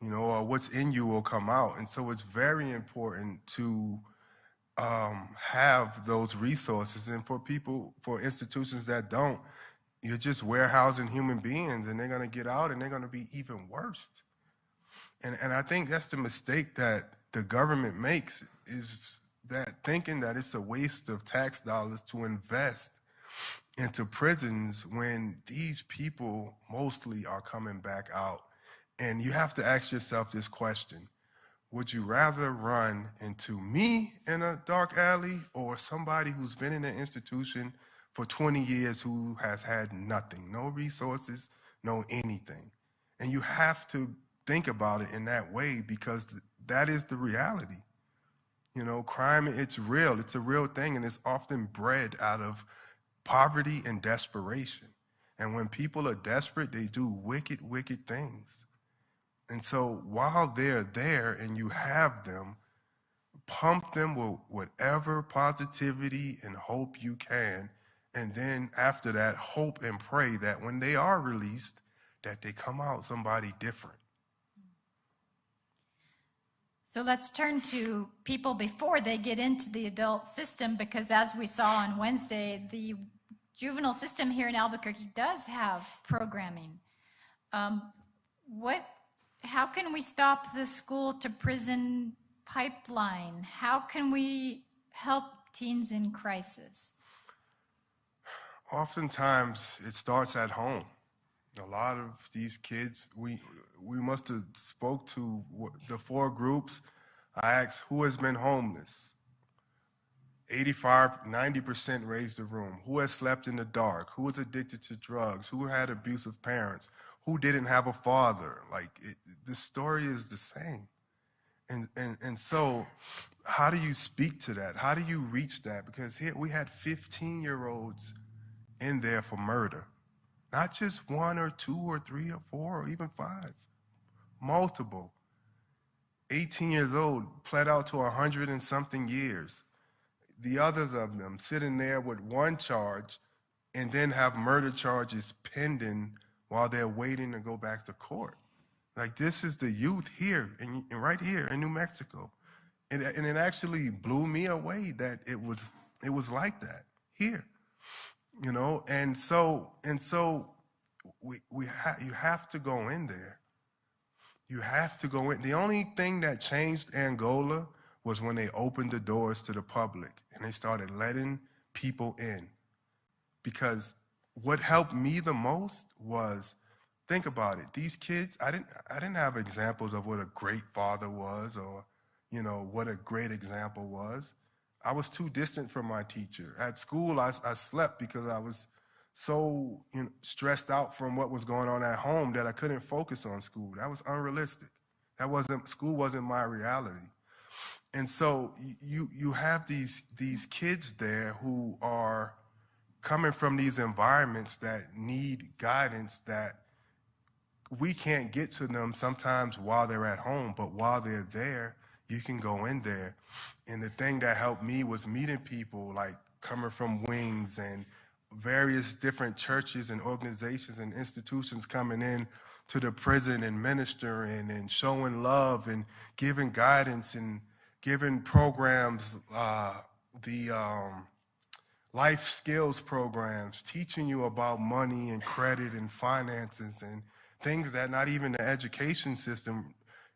or what's in you will come out. And so it's very important to have those resources. And for institutions that don't, you're just warehousing human beings, and they're going to get out and they're going to be even worse. And I think that's the mistake that the government makes, is that thinking that it's a waste of tax dollars to invest into prisons when these people mostly are coming back out. And you have to ask yourself this question: would you rather run into me in a dark alley, or somebody who's been in an institution for 20 years who has had nothing, no resources, no anything? And you have to think about it in that way, because that is the reality. Crime, it's real. It's a real thing, and it's often bred out of poverty and desperation. And when people are desperate, they do wicked, wicked things. And so while they're there and you have them, pump them with whatever positivity and hope you can. And then after that, hope and pray that when they are released, that they come out somebody different. So let's turn to people before they get into the adult system, because as we saw on Wednesday, the juvenile system here in Albuquerque does have programming. How can we stop the school to prison pipeline? How can we help teens in crisis? Oftentimes, it starts at home. A lot of these kids, we must have spoke to the 4 groups. I asked, who has been homeless? 90% raised the room. Who has slept in the dark? Who was addicted to drugs? Who had abusive parents? Who didn't have a father? The story is the same. And so how do you speak to that? How do you reach that? Because here we had 15-year-olds in there for murder. Not just 1 or 2 or 3 or 4 or even 5. Multiple. 18 years old, pled out to 100 and something years. The others of them sitting there with 1 charge and then have murder charges pending while they're waiting to go back to court. This is the youth here, and right here in New Mexico. And it actually blew me away that it was like that here. And so you have to go in there. You have to go in. The only thing that changed Angola was when they opened the doors to the public and they started letting people in. Because what helped me the most was, think about it. These kids, I didn't have examples of what a great father was, or what a great example was. I was too distant from my teacher. At school, I slept because I was so stressed out from what was going on at home that I couldn't focus on school. That was unrealistic. School wasn't my reality. And so you have these kids there who are coming from these environments that need guidance, that we can't get to them sometimes while they're at home, but while they're there, you can go in there. And the thing that helped me was meeting people coming from Wings and various different churches and organizations and institutions coming in to the prison and ministering and showing love and giving guidance and giving programs, life skills programs, teaching you about money and credit and finances and things that not even the education system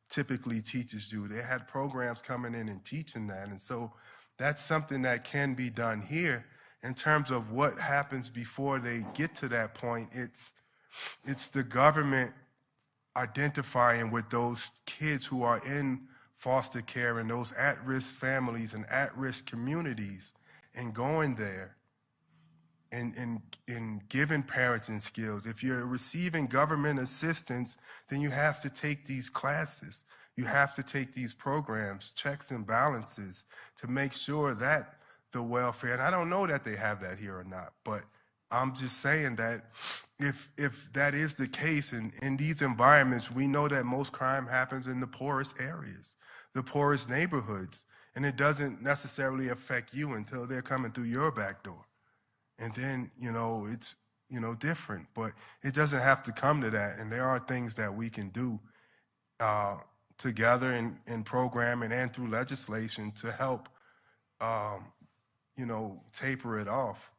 typically teaches you. They had programs coming in and teaching that. And so that's something that can be done here. In terms of what happens before they get to that point, it's the government identifying with those kids who are in foster care and those at-risk families and at-risk communities and going there and giving parenting skills. If you're receiving government assistance, then you have to take these classes. You have to take these programs, checks and balances, to make sure that the welfare, and I don't know that they have that here or not, but I'm just saying that if that is the case in these environments, we know that most crime happens in the poorest areas, the poorest neighborhoods, and it doesn't necessarily affect you until they're coming through your back door. And then, it's, different, but it doesn't have to come to that. And there are things that we can do together in programming and through legislation to help, taper it off.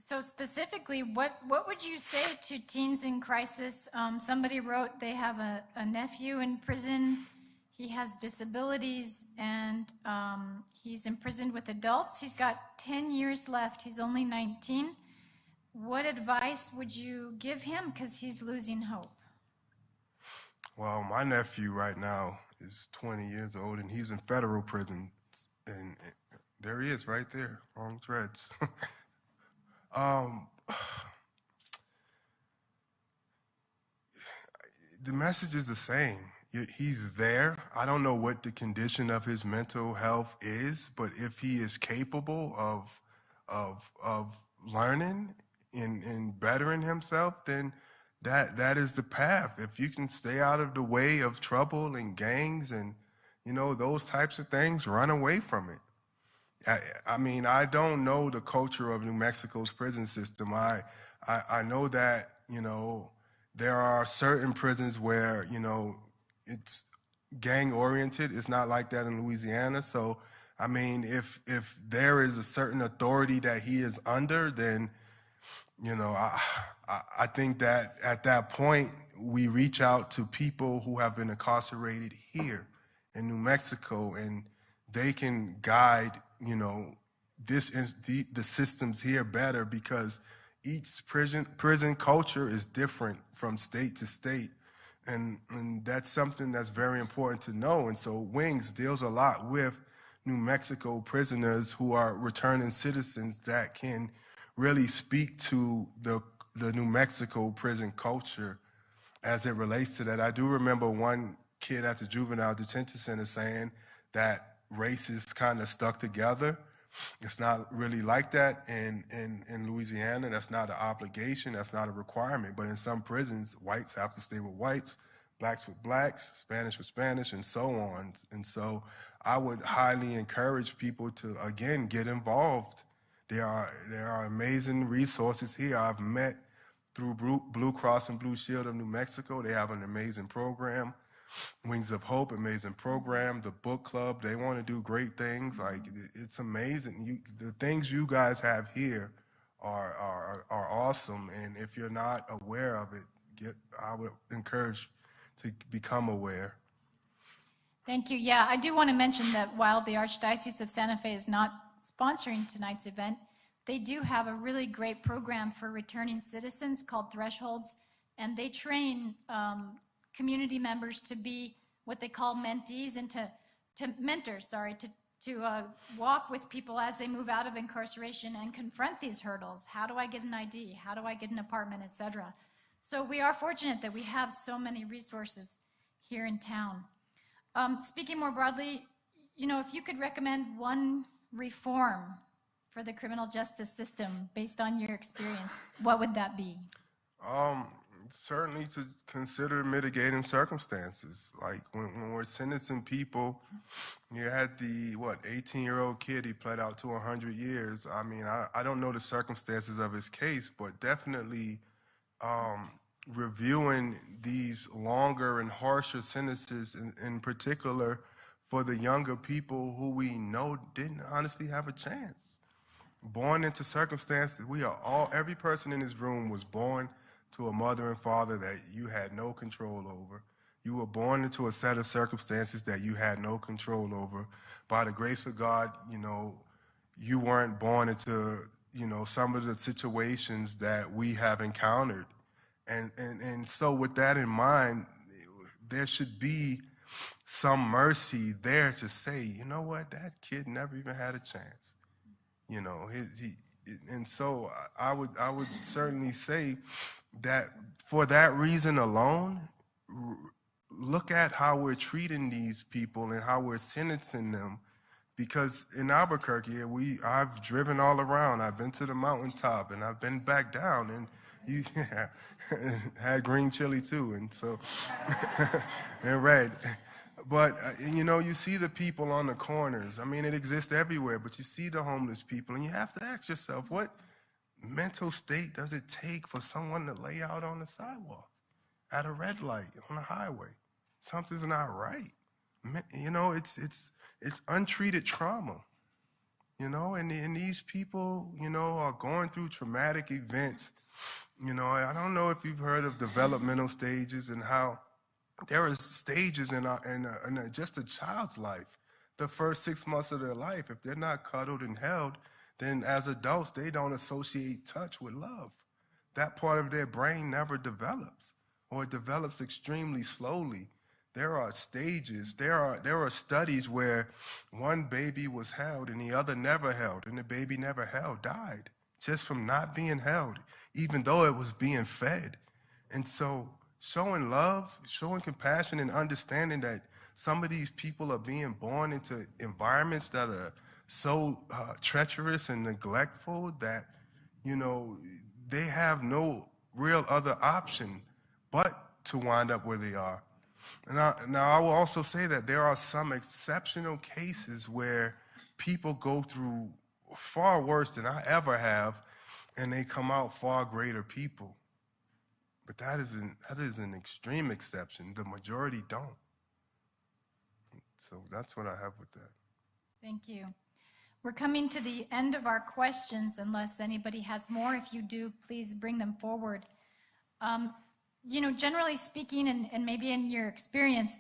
So specifically, what would you say to teens in crisis? Somebody wrote they have a nephew in prison. He has disabilities, and he's imprisoned with adults. He's got 10 years left. He's only 19. What advice would you give him? Because he's losing hope. Well, my nephew right now is 20 years old, and he's in federal prison. And there he is right there, long dreads. The message is the same. He's there. I don't know what the condition of his mental health is, but if he is capable of learning and bettering himself, then that is the path. If you can stay out of the way of trouble and gangs and those types of things, run away from it. I mean, I don't know the culture of New Mexico's prison system. I know that there are certain prisons where it's gang oriented. It's not like that in Louisiana. So, I mean, if there is a certain authority that he is under, then, I think that at that point, we reach out to people who have been incarcerated here in New Mexico, and they can guide, the systems here better, because each prison culture is different from state to state. And that's something that's very important to know. And so Wings deals a lot with New Mexico prisoners who are returning citizens that can really speak to the New Mexico prison culture as it relates to that. I do remember one kid at the juvenile detention center saying that race is kind of stuck together. It's not really like that in Louisiana. That's not an obligation. That's not a requirement. But in some prisons, whites have to stay with whites, blacks with blacks, Spanish with Spanish, and so on. And so I would highly encourage people to, again, get involved. There are amazing resources here. I've met through Blue Cross and Blue Shield of New Mexico. They have an amazing program. Wings of Hope, amazing program. The book club, they want to do great things. Like, it's amazing. The things you guys have here are awesome. And if you're not aware of it, I would encourage to become aware. Thank you. Yeah, I do want to mention that while the Archdiocese of Santa Fe is not sponsoring tonight's event, they do have a really great program for returning citizens called Thresholds, and they train community members to be what they call mentees and to mentors, to walk with people as they move out of incarceration and confront these hurdles. How do I get an ID? How do I get an apartment, etc.? So we are fortunate that we have so many resources here in town. Speaking more broadly, if you could recommend one reform for the criminal justice system based on your experience, what would that be? Certainly to consider mitigating circumstances. Like when we're sentencing people, you had the 18-year-old kid, he pled out to 100 years. I mean, I don't know the circumstances of his case, but definitely reviewing these longer and harsher sentences, in particular for the younger people who we know didn't honestly have a chance. Born into circumstances, every person in this room was born to a mother and father that you had no control over. You were born into a set of circumstances that you had no control over. By the grace of God, you weren't born into, some of the situations that we have encountered. And so with that in mind, there should be some mercy there to say, you know what, that kid never even had a chance. And so I would certainly say that for that reason alone, look at how we're treating these people and how we're sentencing them. Because in Albuquerque, I've driven all around. I've been to the mountaintop and I've been back down, and you had green chili too, and so and red. But you see the people on the corners. I mean, it exists everywhere. But you see the homeless people, and you have to ask yourself, what mental state does it take for someone to lay out on the sidewalk at a red light on a highway? Something's not right. It's untreated trauma, and these people, are going through traumatic events. I don't know if you've heard of developmental stages and how there are stages in just a child's life. The first 6 months of their life, if they're not cuddled and held, then as adults, they don't associate touch with love. That part of their brain never develops, or it develops extremely slowly. There are stages. There are studies where one baby was held and the other never held, and the baby never held died just from not being held, even though it was being fed. And so showing love, showing compassion, and understanding that some of these people are being born into environments that are so treacherous and neglectful that, they have no real other option but to wind up where they are. Now, I will also say that there are some exceptional cases where people go through far worse than I ever have, and they come out far greater people. But that is an extreme exception. The majority don't. So that's what I have with that. Thank you. We're coming to the end of our questions, unless anybody has more. If you do, please bring them forward. Generally speaking, and maybe in your experience,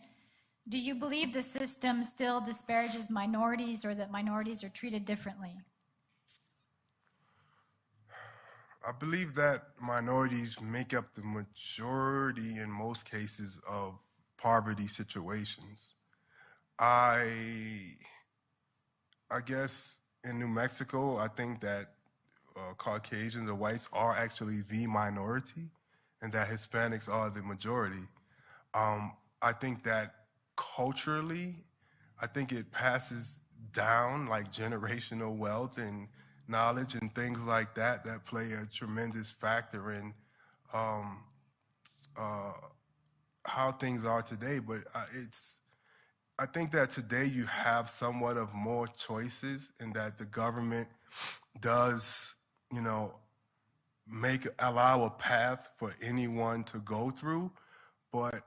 do you believe the system still disparages minorities, or that minorities are treated differently? I believe that minorities make up the majority in most cases of poverty situations. I guess in New Mexico, I think that Caucasians or whites are actually the minority, and that Hispanics are the majority. I think that culturally, I think it passes down like generational wealth and knowledge and things like that play a tremendous factor in how things are today. But I think that today you have somewhat of more choices, and that the government does, allow a path for anyone to go through. But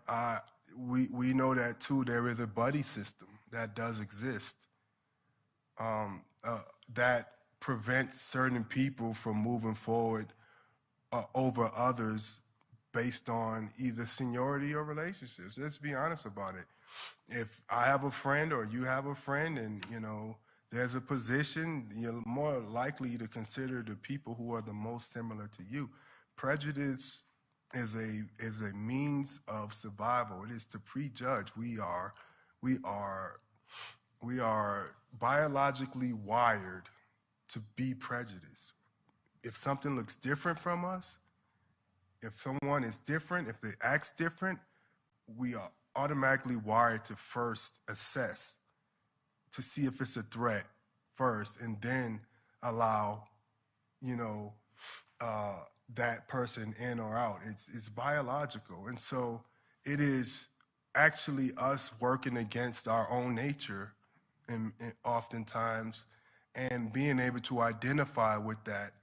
we know that too, there is a buddy system that does exist that prevents certain people from moving forward over others based on either seniority or relationships. Let's be honest about it. If I have a friend or you have a friend and, there's a position, you're more likely to consider the people who are the most similar to you. Prejudice is a means of survival. It is to prejudge. We are biologically wired to be prejudiced. If something looks different from us, if someone is different, if they act different, we are automatically wired to first assess, to see if it's a threat first, and then allow, that person in or out. It's biological. And so it is actually us working against our own nature and oftentimes, and being able to identify with that.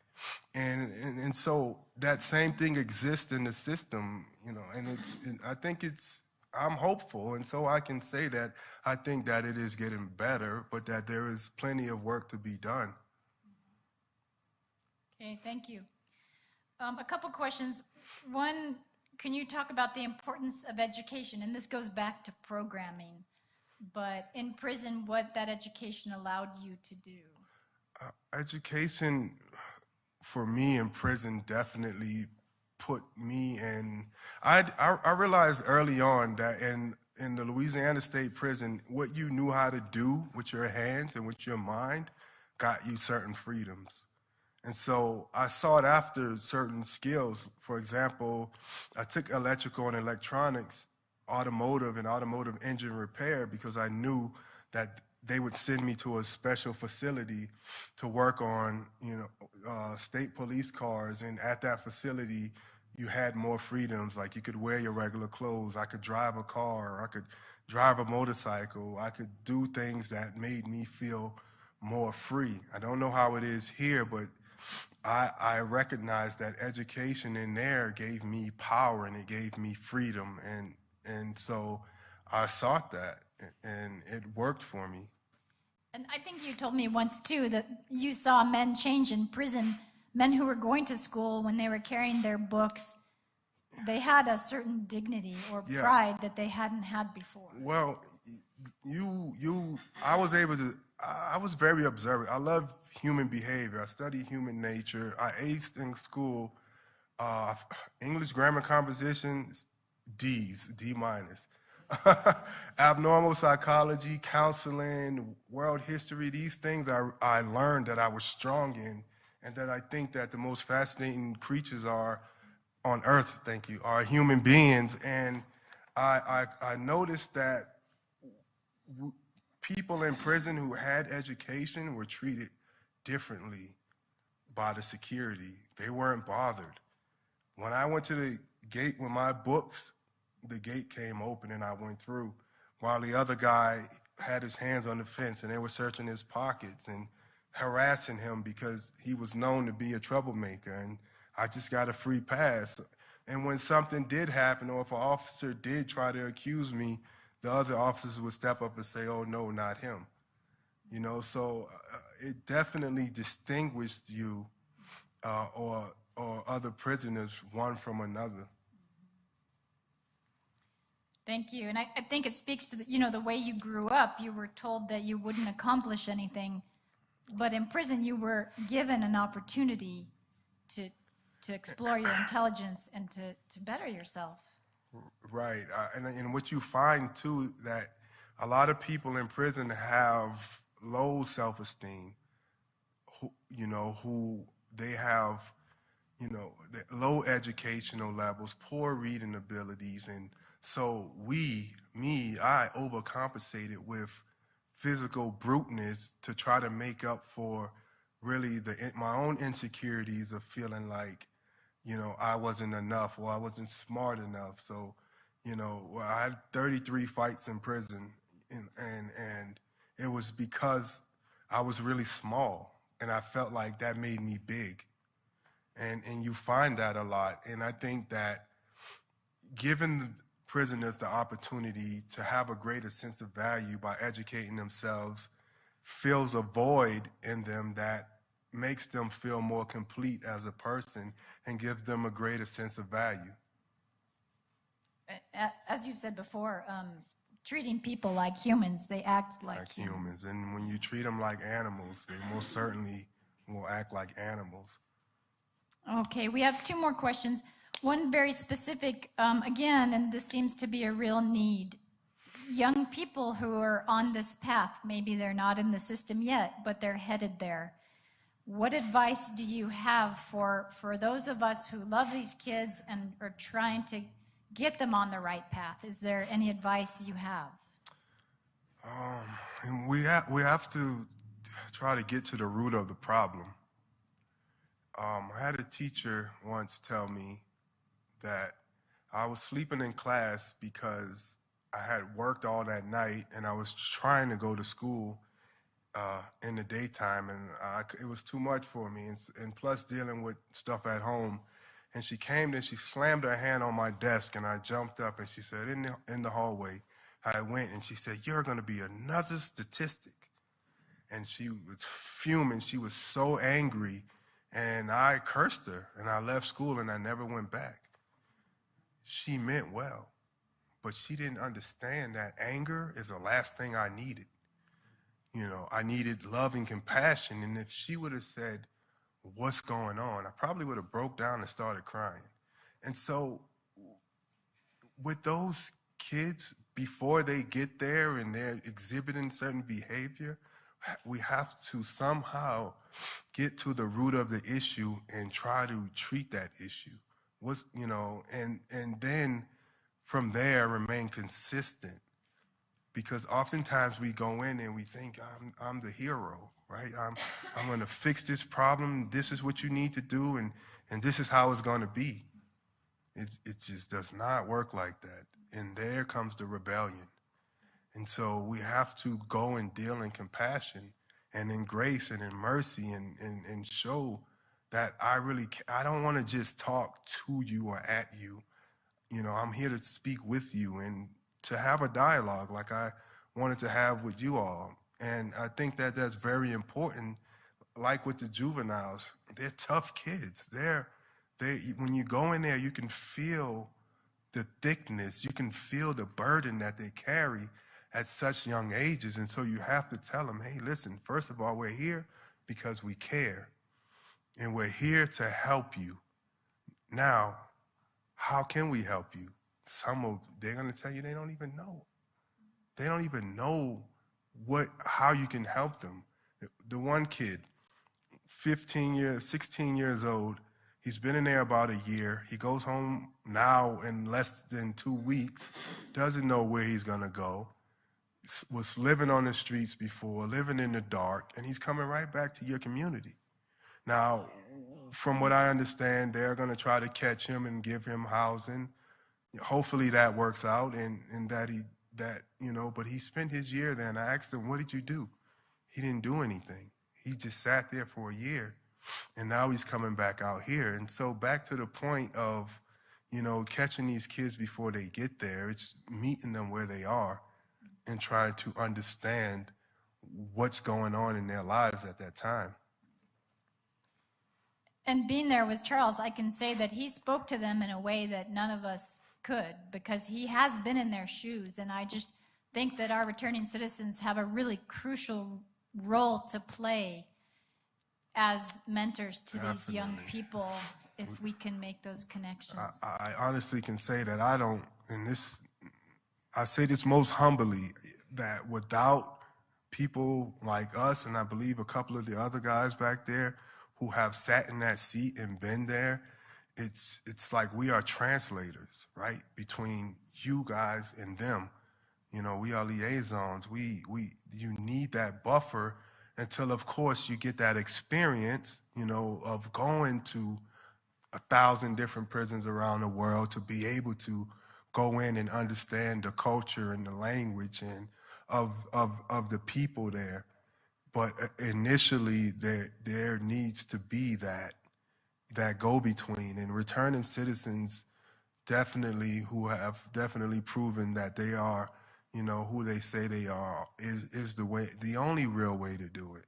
And so that same thing exists in the system, and I think it's I'm hopeful, and so I can say that I think that it is getting better, but that there is plenty of work to be done. Okay, thank you. A couple questions. One, can you talk about the importance of education? And this goes back to programming, but in prison, what that education allowed you to do? Education for me in prison definitely put me in. I realized early on that in the Louisiana State Prison, what you knew how to do with your hands and with your mind got you certain freedoms. And so I sought after certain skills. For example, I took electrical and electronics, automotive and automotive engine repair, because I knew that they would send me to a special facility to work on, state police cars. And at that facility, you had more freedoms. Like you could wear your regular clothes. I could drive a car. I could drive a motorcycle. I could do things that made me feel more free. I don't know how it is here, but I recognize that education in there gave me power and it gave me freedom. And so I sought that, and it worked for me. And I think you told me once too that you saw men change in prison, men who were going to school when they were carrying their books. They had a certain dignity or pride that they hadn't had before. Well, I was very observant. I love human behavior. I study human nature. I aced in school, English grammar composition, D minus. Abnormal psychology, counseling, world history, these things I learned that I was strong in, and that I think that the most fascinating creatures are on earth, are human beings. And I noticed that people in prison who had education were treated differently by the security. They weren't bothered. When I went to the gate with my books, the gate came open and I went through, while the other guy had his hands on the fence and they were searching his pockets and harassing him because he was known to be a troublemaker, and I just got a free pass. And when something did happen, or if an officer did try to accuse me, the other officers would step up and say, "Oh no, not him." So it definitely distinguished you or other prisoners one from another. Thank you. And I think it speaks to the way you grew up. You were told that you wouldn't accomplish anything, but in prison you were given an opportunity to explore your intelligence and to better yourself. Right. And what you find too, that a lot of people in prison have low self-esteem, who they have, low educational levels, poor reading abilities. And so I overcompensated with physical bruteness to try to make up for really my own insecurities of feeling like, I wasn't enough or I wasn't smart enough. So, I had 33 fights in prison, and it was because I was really small, and I felt like that made me big. And you find that a lot. And I think that giving the prisoners the opportunity to have a greater sense of value by educating themselves fills a void in them that makes them feel more complete as a person and gives them a greater sense of value. As you've said before, treating people like humans, they act like humans. And when you treat them like animals, they most certainly will act like animals. Okay, we have two more questions. One very specific, again, and this seems to be a real need. Young people who are on this path, maybe they're not in the system yet, but they're headed there. What advice do you have for those of us who love these kids and are trying to get them on the right path? Is there any advice you have? We have to try to get to the root of the problem. I had a teacher once tell me that I was sleeping in class because I had worked all that night and I was trying to go to school in the daytime, and it was too much for me, and plus dealing with stuff at home. And she came and she slammed her hand on my desk, and I jumped up, and she said, in the hallway, I went, and she said, "You're going to be another statistic." And she was fuming. She was so angry, and I cursed her, and I left school, and I never went back. She meant well, but she didn't understand that anger is the last thing I needed. I needed love and compassion, and if she would have said, "What's going on?" I probably would have broke down and started crying. And so with those kids, before they get there and they're exhibiting certain behavior, we have to somehow get to the root of the issue and try to treat that issue. And then from there remain consistent. Because oftentimes we go in and we think, I'm the hero, right? I'm going to fix this problem. This is what you need to do, and this is how it's going to be. It just does not work like that. And there comes the rebellion. And so we have to go and deal in compassion and in grace and in mercy and show that I don't want to just talk to you or at you. I'm here to speak with you and to have a dialogue like I wanted to have with you all. And I think that that's very important. Like with the juveniles, they're tough kids. When you go in there, you can feel the thickness, you can feel the burden that they carry at such young ages. And so you have to tell them, hey, listen, first of all, we're here because we care. And we're here to help you. Now, how can we help you? They're going to tell you they don't even know. They don't even know how you can help them. The one kid, 16 years old, he's been in there about a year. He goes home now in less than 2 weeks, doesn't know where he's going to go, was living on the streets before, living in the dark, and he's coming right back to your community. Now, from what I understand, they're going to try to catch him and give him housing. Hopefully that works out, and but he spent his year there, and I asked him, what did you do? He didn't do anything. He just sat there for a year, and now he's coming back out here. And so back to the point of, catching these kids before they get there, it's meeting them where they are and trying to understand what's going on in their lives at that time. And being there with Charles, I can say that he spoke to them in a way that none of us could, because he has been in their shoes. And I just think that our returning citizens have a really crucial role to play as mentors to these young people if we can make those connections. I honestly can say that I say this most humbly, that without people like us, and I believe a couple of the other guys back there who have sat in that seat and been there, it's like we are translators, right, between you guys and them. We are liaisons. You need that buffer until, of course, you get that experience, of going to 1,000 different prisons around the world to be able to go in and understand the culture and the language and of the people there. But initially, there needs to be that go-between, and returning citizens who have definitely proven that they are, who they say they are, is the only real way to do it.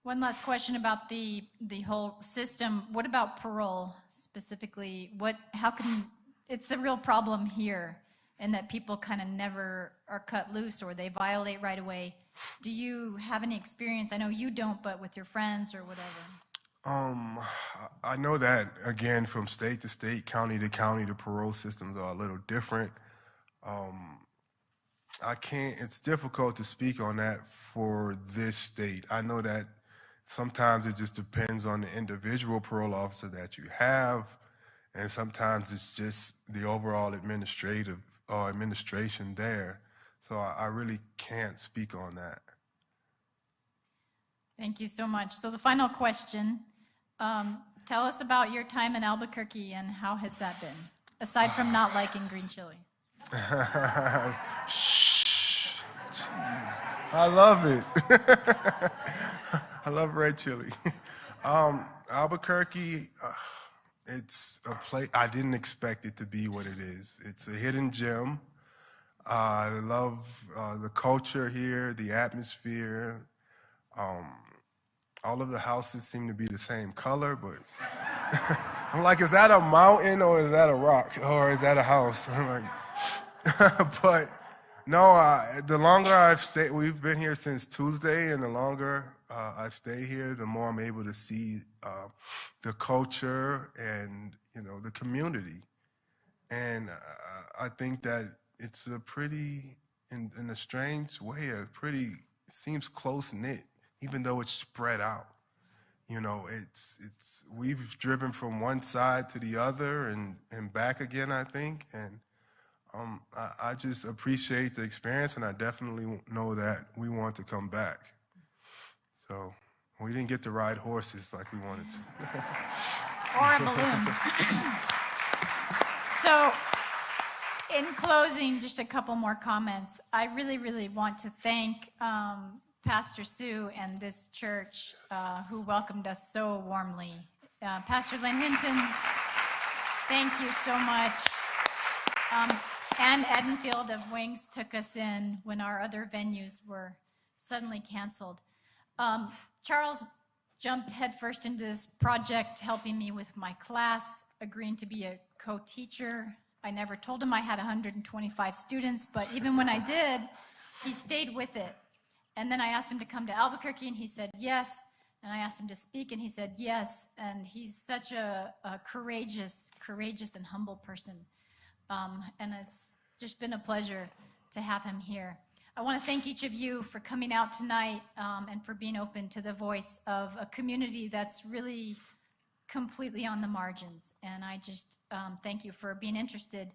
One last question about the whole system. What about parole specifically? It's a real problem here, and that people kind of never are cut loose or they violate right away. Do you have any experience? I know you don't, but with your friends or whatever. I know that, again, from state to state, county to county, the parole systems are a little different. It's difficult to speak on that for this state. I know that sometimes it just depends on the individual parole officer that you have, and sometimes it's just the overall administration there. So I really can't speak on that. Thank you so much. So the final question, tell us about your time in Albuquerque and how has that been, aside from not liking green chili? Shh. Jeez. I love it. I love red chili. Albuquerque, it's a place, I didn't expect it to be what it is. It's a hidden gem. I love the culture here, the atmosphere. All of the houses seem to be the same color, but I'm like, is that a mountain or is that a rock or is that a house? I'm like, but no, the longer I've stayed, we've been here since Tuesday, and the longer I stay here, the more I'm able to see the culture and, the community. And I think that it's a pretty, in a strange way, it seems close-knit, even though it's spread out. We've driven from one side to the other and back again, I think. And I just appreciate the experience, and I definitely know that we want to come back. So we didn't get to ride horses like we wanted to. Or a balloon. So, in closing, just a couple more comments. I really, really want to thank Pastor Sue and this church who welcomed us so warmly. Pastor Lynn Hinton, thank you so much. Ann Edenfield of Wings took us in when our other venues were suddenly canceled. Charles jumped headfirst into this project, helping me with my class, agreeing to be a co-teacher. I never told him I had 125 students, but even when I did, he stayed with it. And then I asked him to come to Albuquerque, and he said yes. And I asked him to speak, and he said yes. And he's such a courageous and humble person. And it's just been a pleasure to have him here. I want to thank each of you for coming out tonight and for being open to the voice of a community that's really completely on the margins. And I just thank you for being interested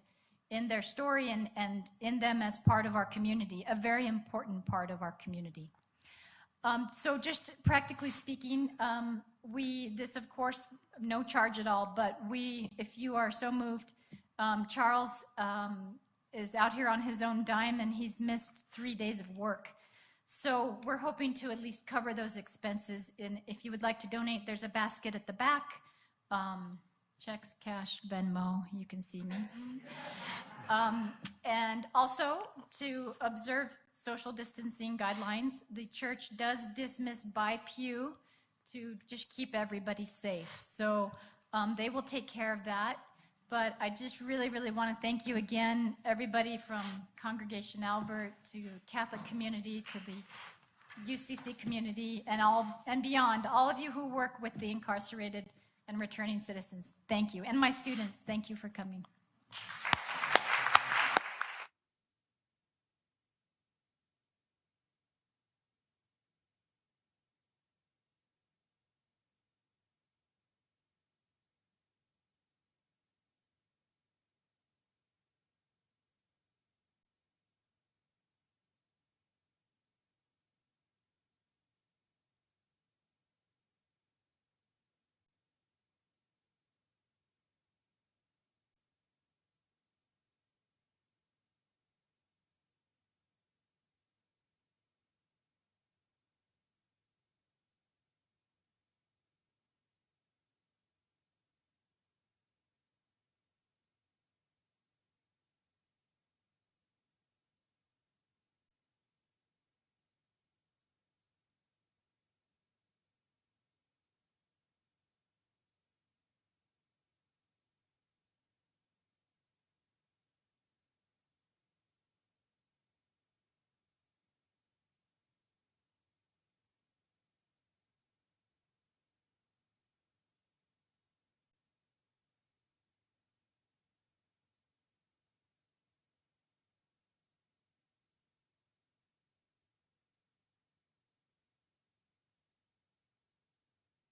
in their story and in them as part of our community, a very important part of our community. So just practically speaking, this of course, no charge at all, but if you are so moved, Charles is out here on his own dime, and he's missed 3 days of work. So we're hoping to at least cover those expenses. And if you would like to donate, there's a basket at the back. Checks, cash, Venmo, you can see me. And also to observe social distancing guidelines, the church does dismiss by pew to just keep everybody safe. So they will take care of that. But I just really, really want to thank you again, everybody from Congregation Albert to Catholic community to the UCC community and beyond, all of you who work with the incarcerated and returning citizens. Thank you. And my students, thank you for coming.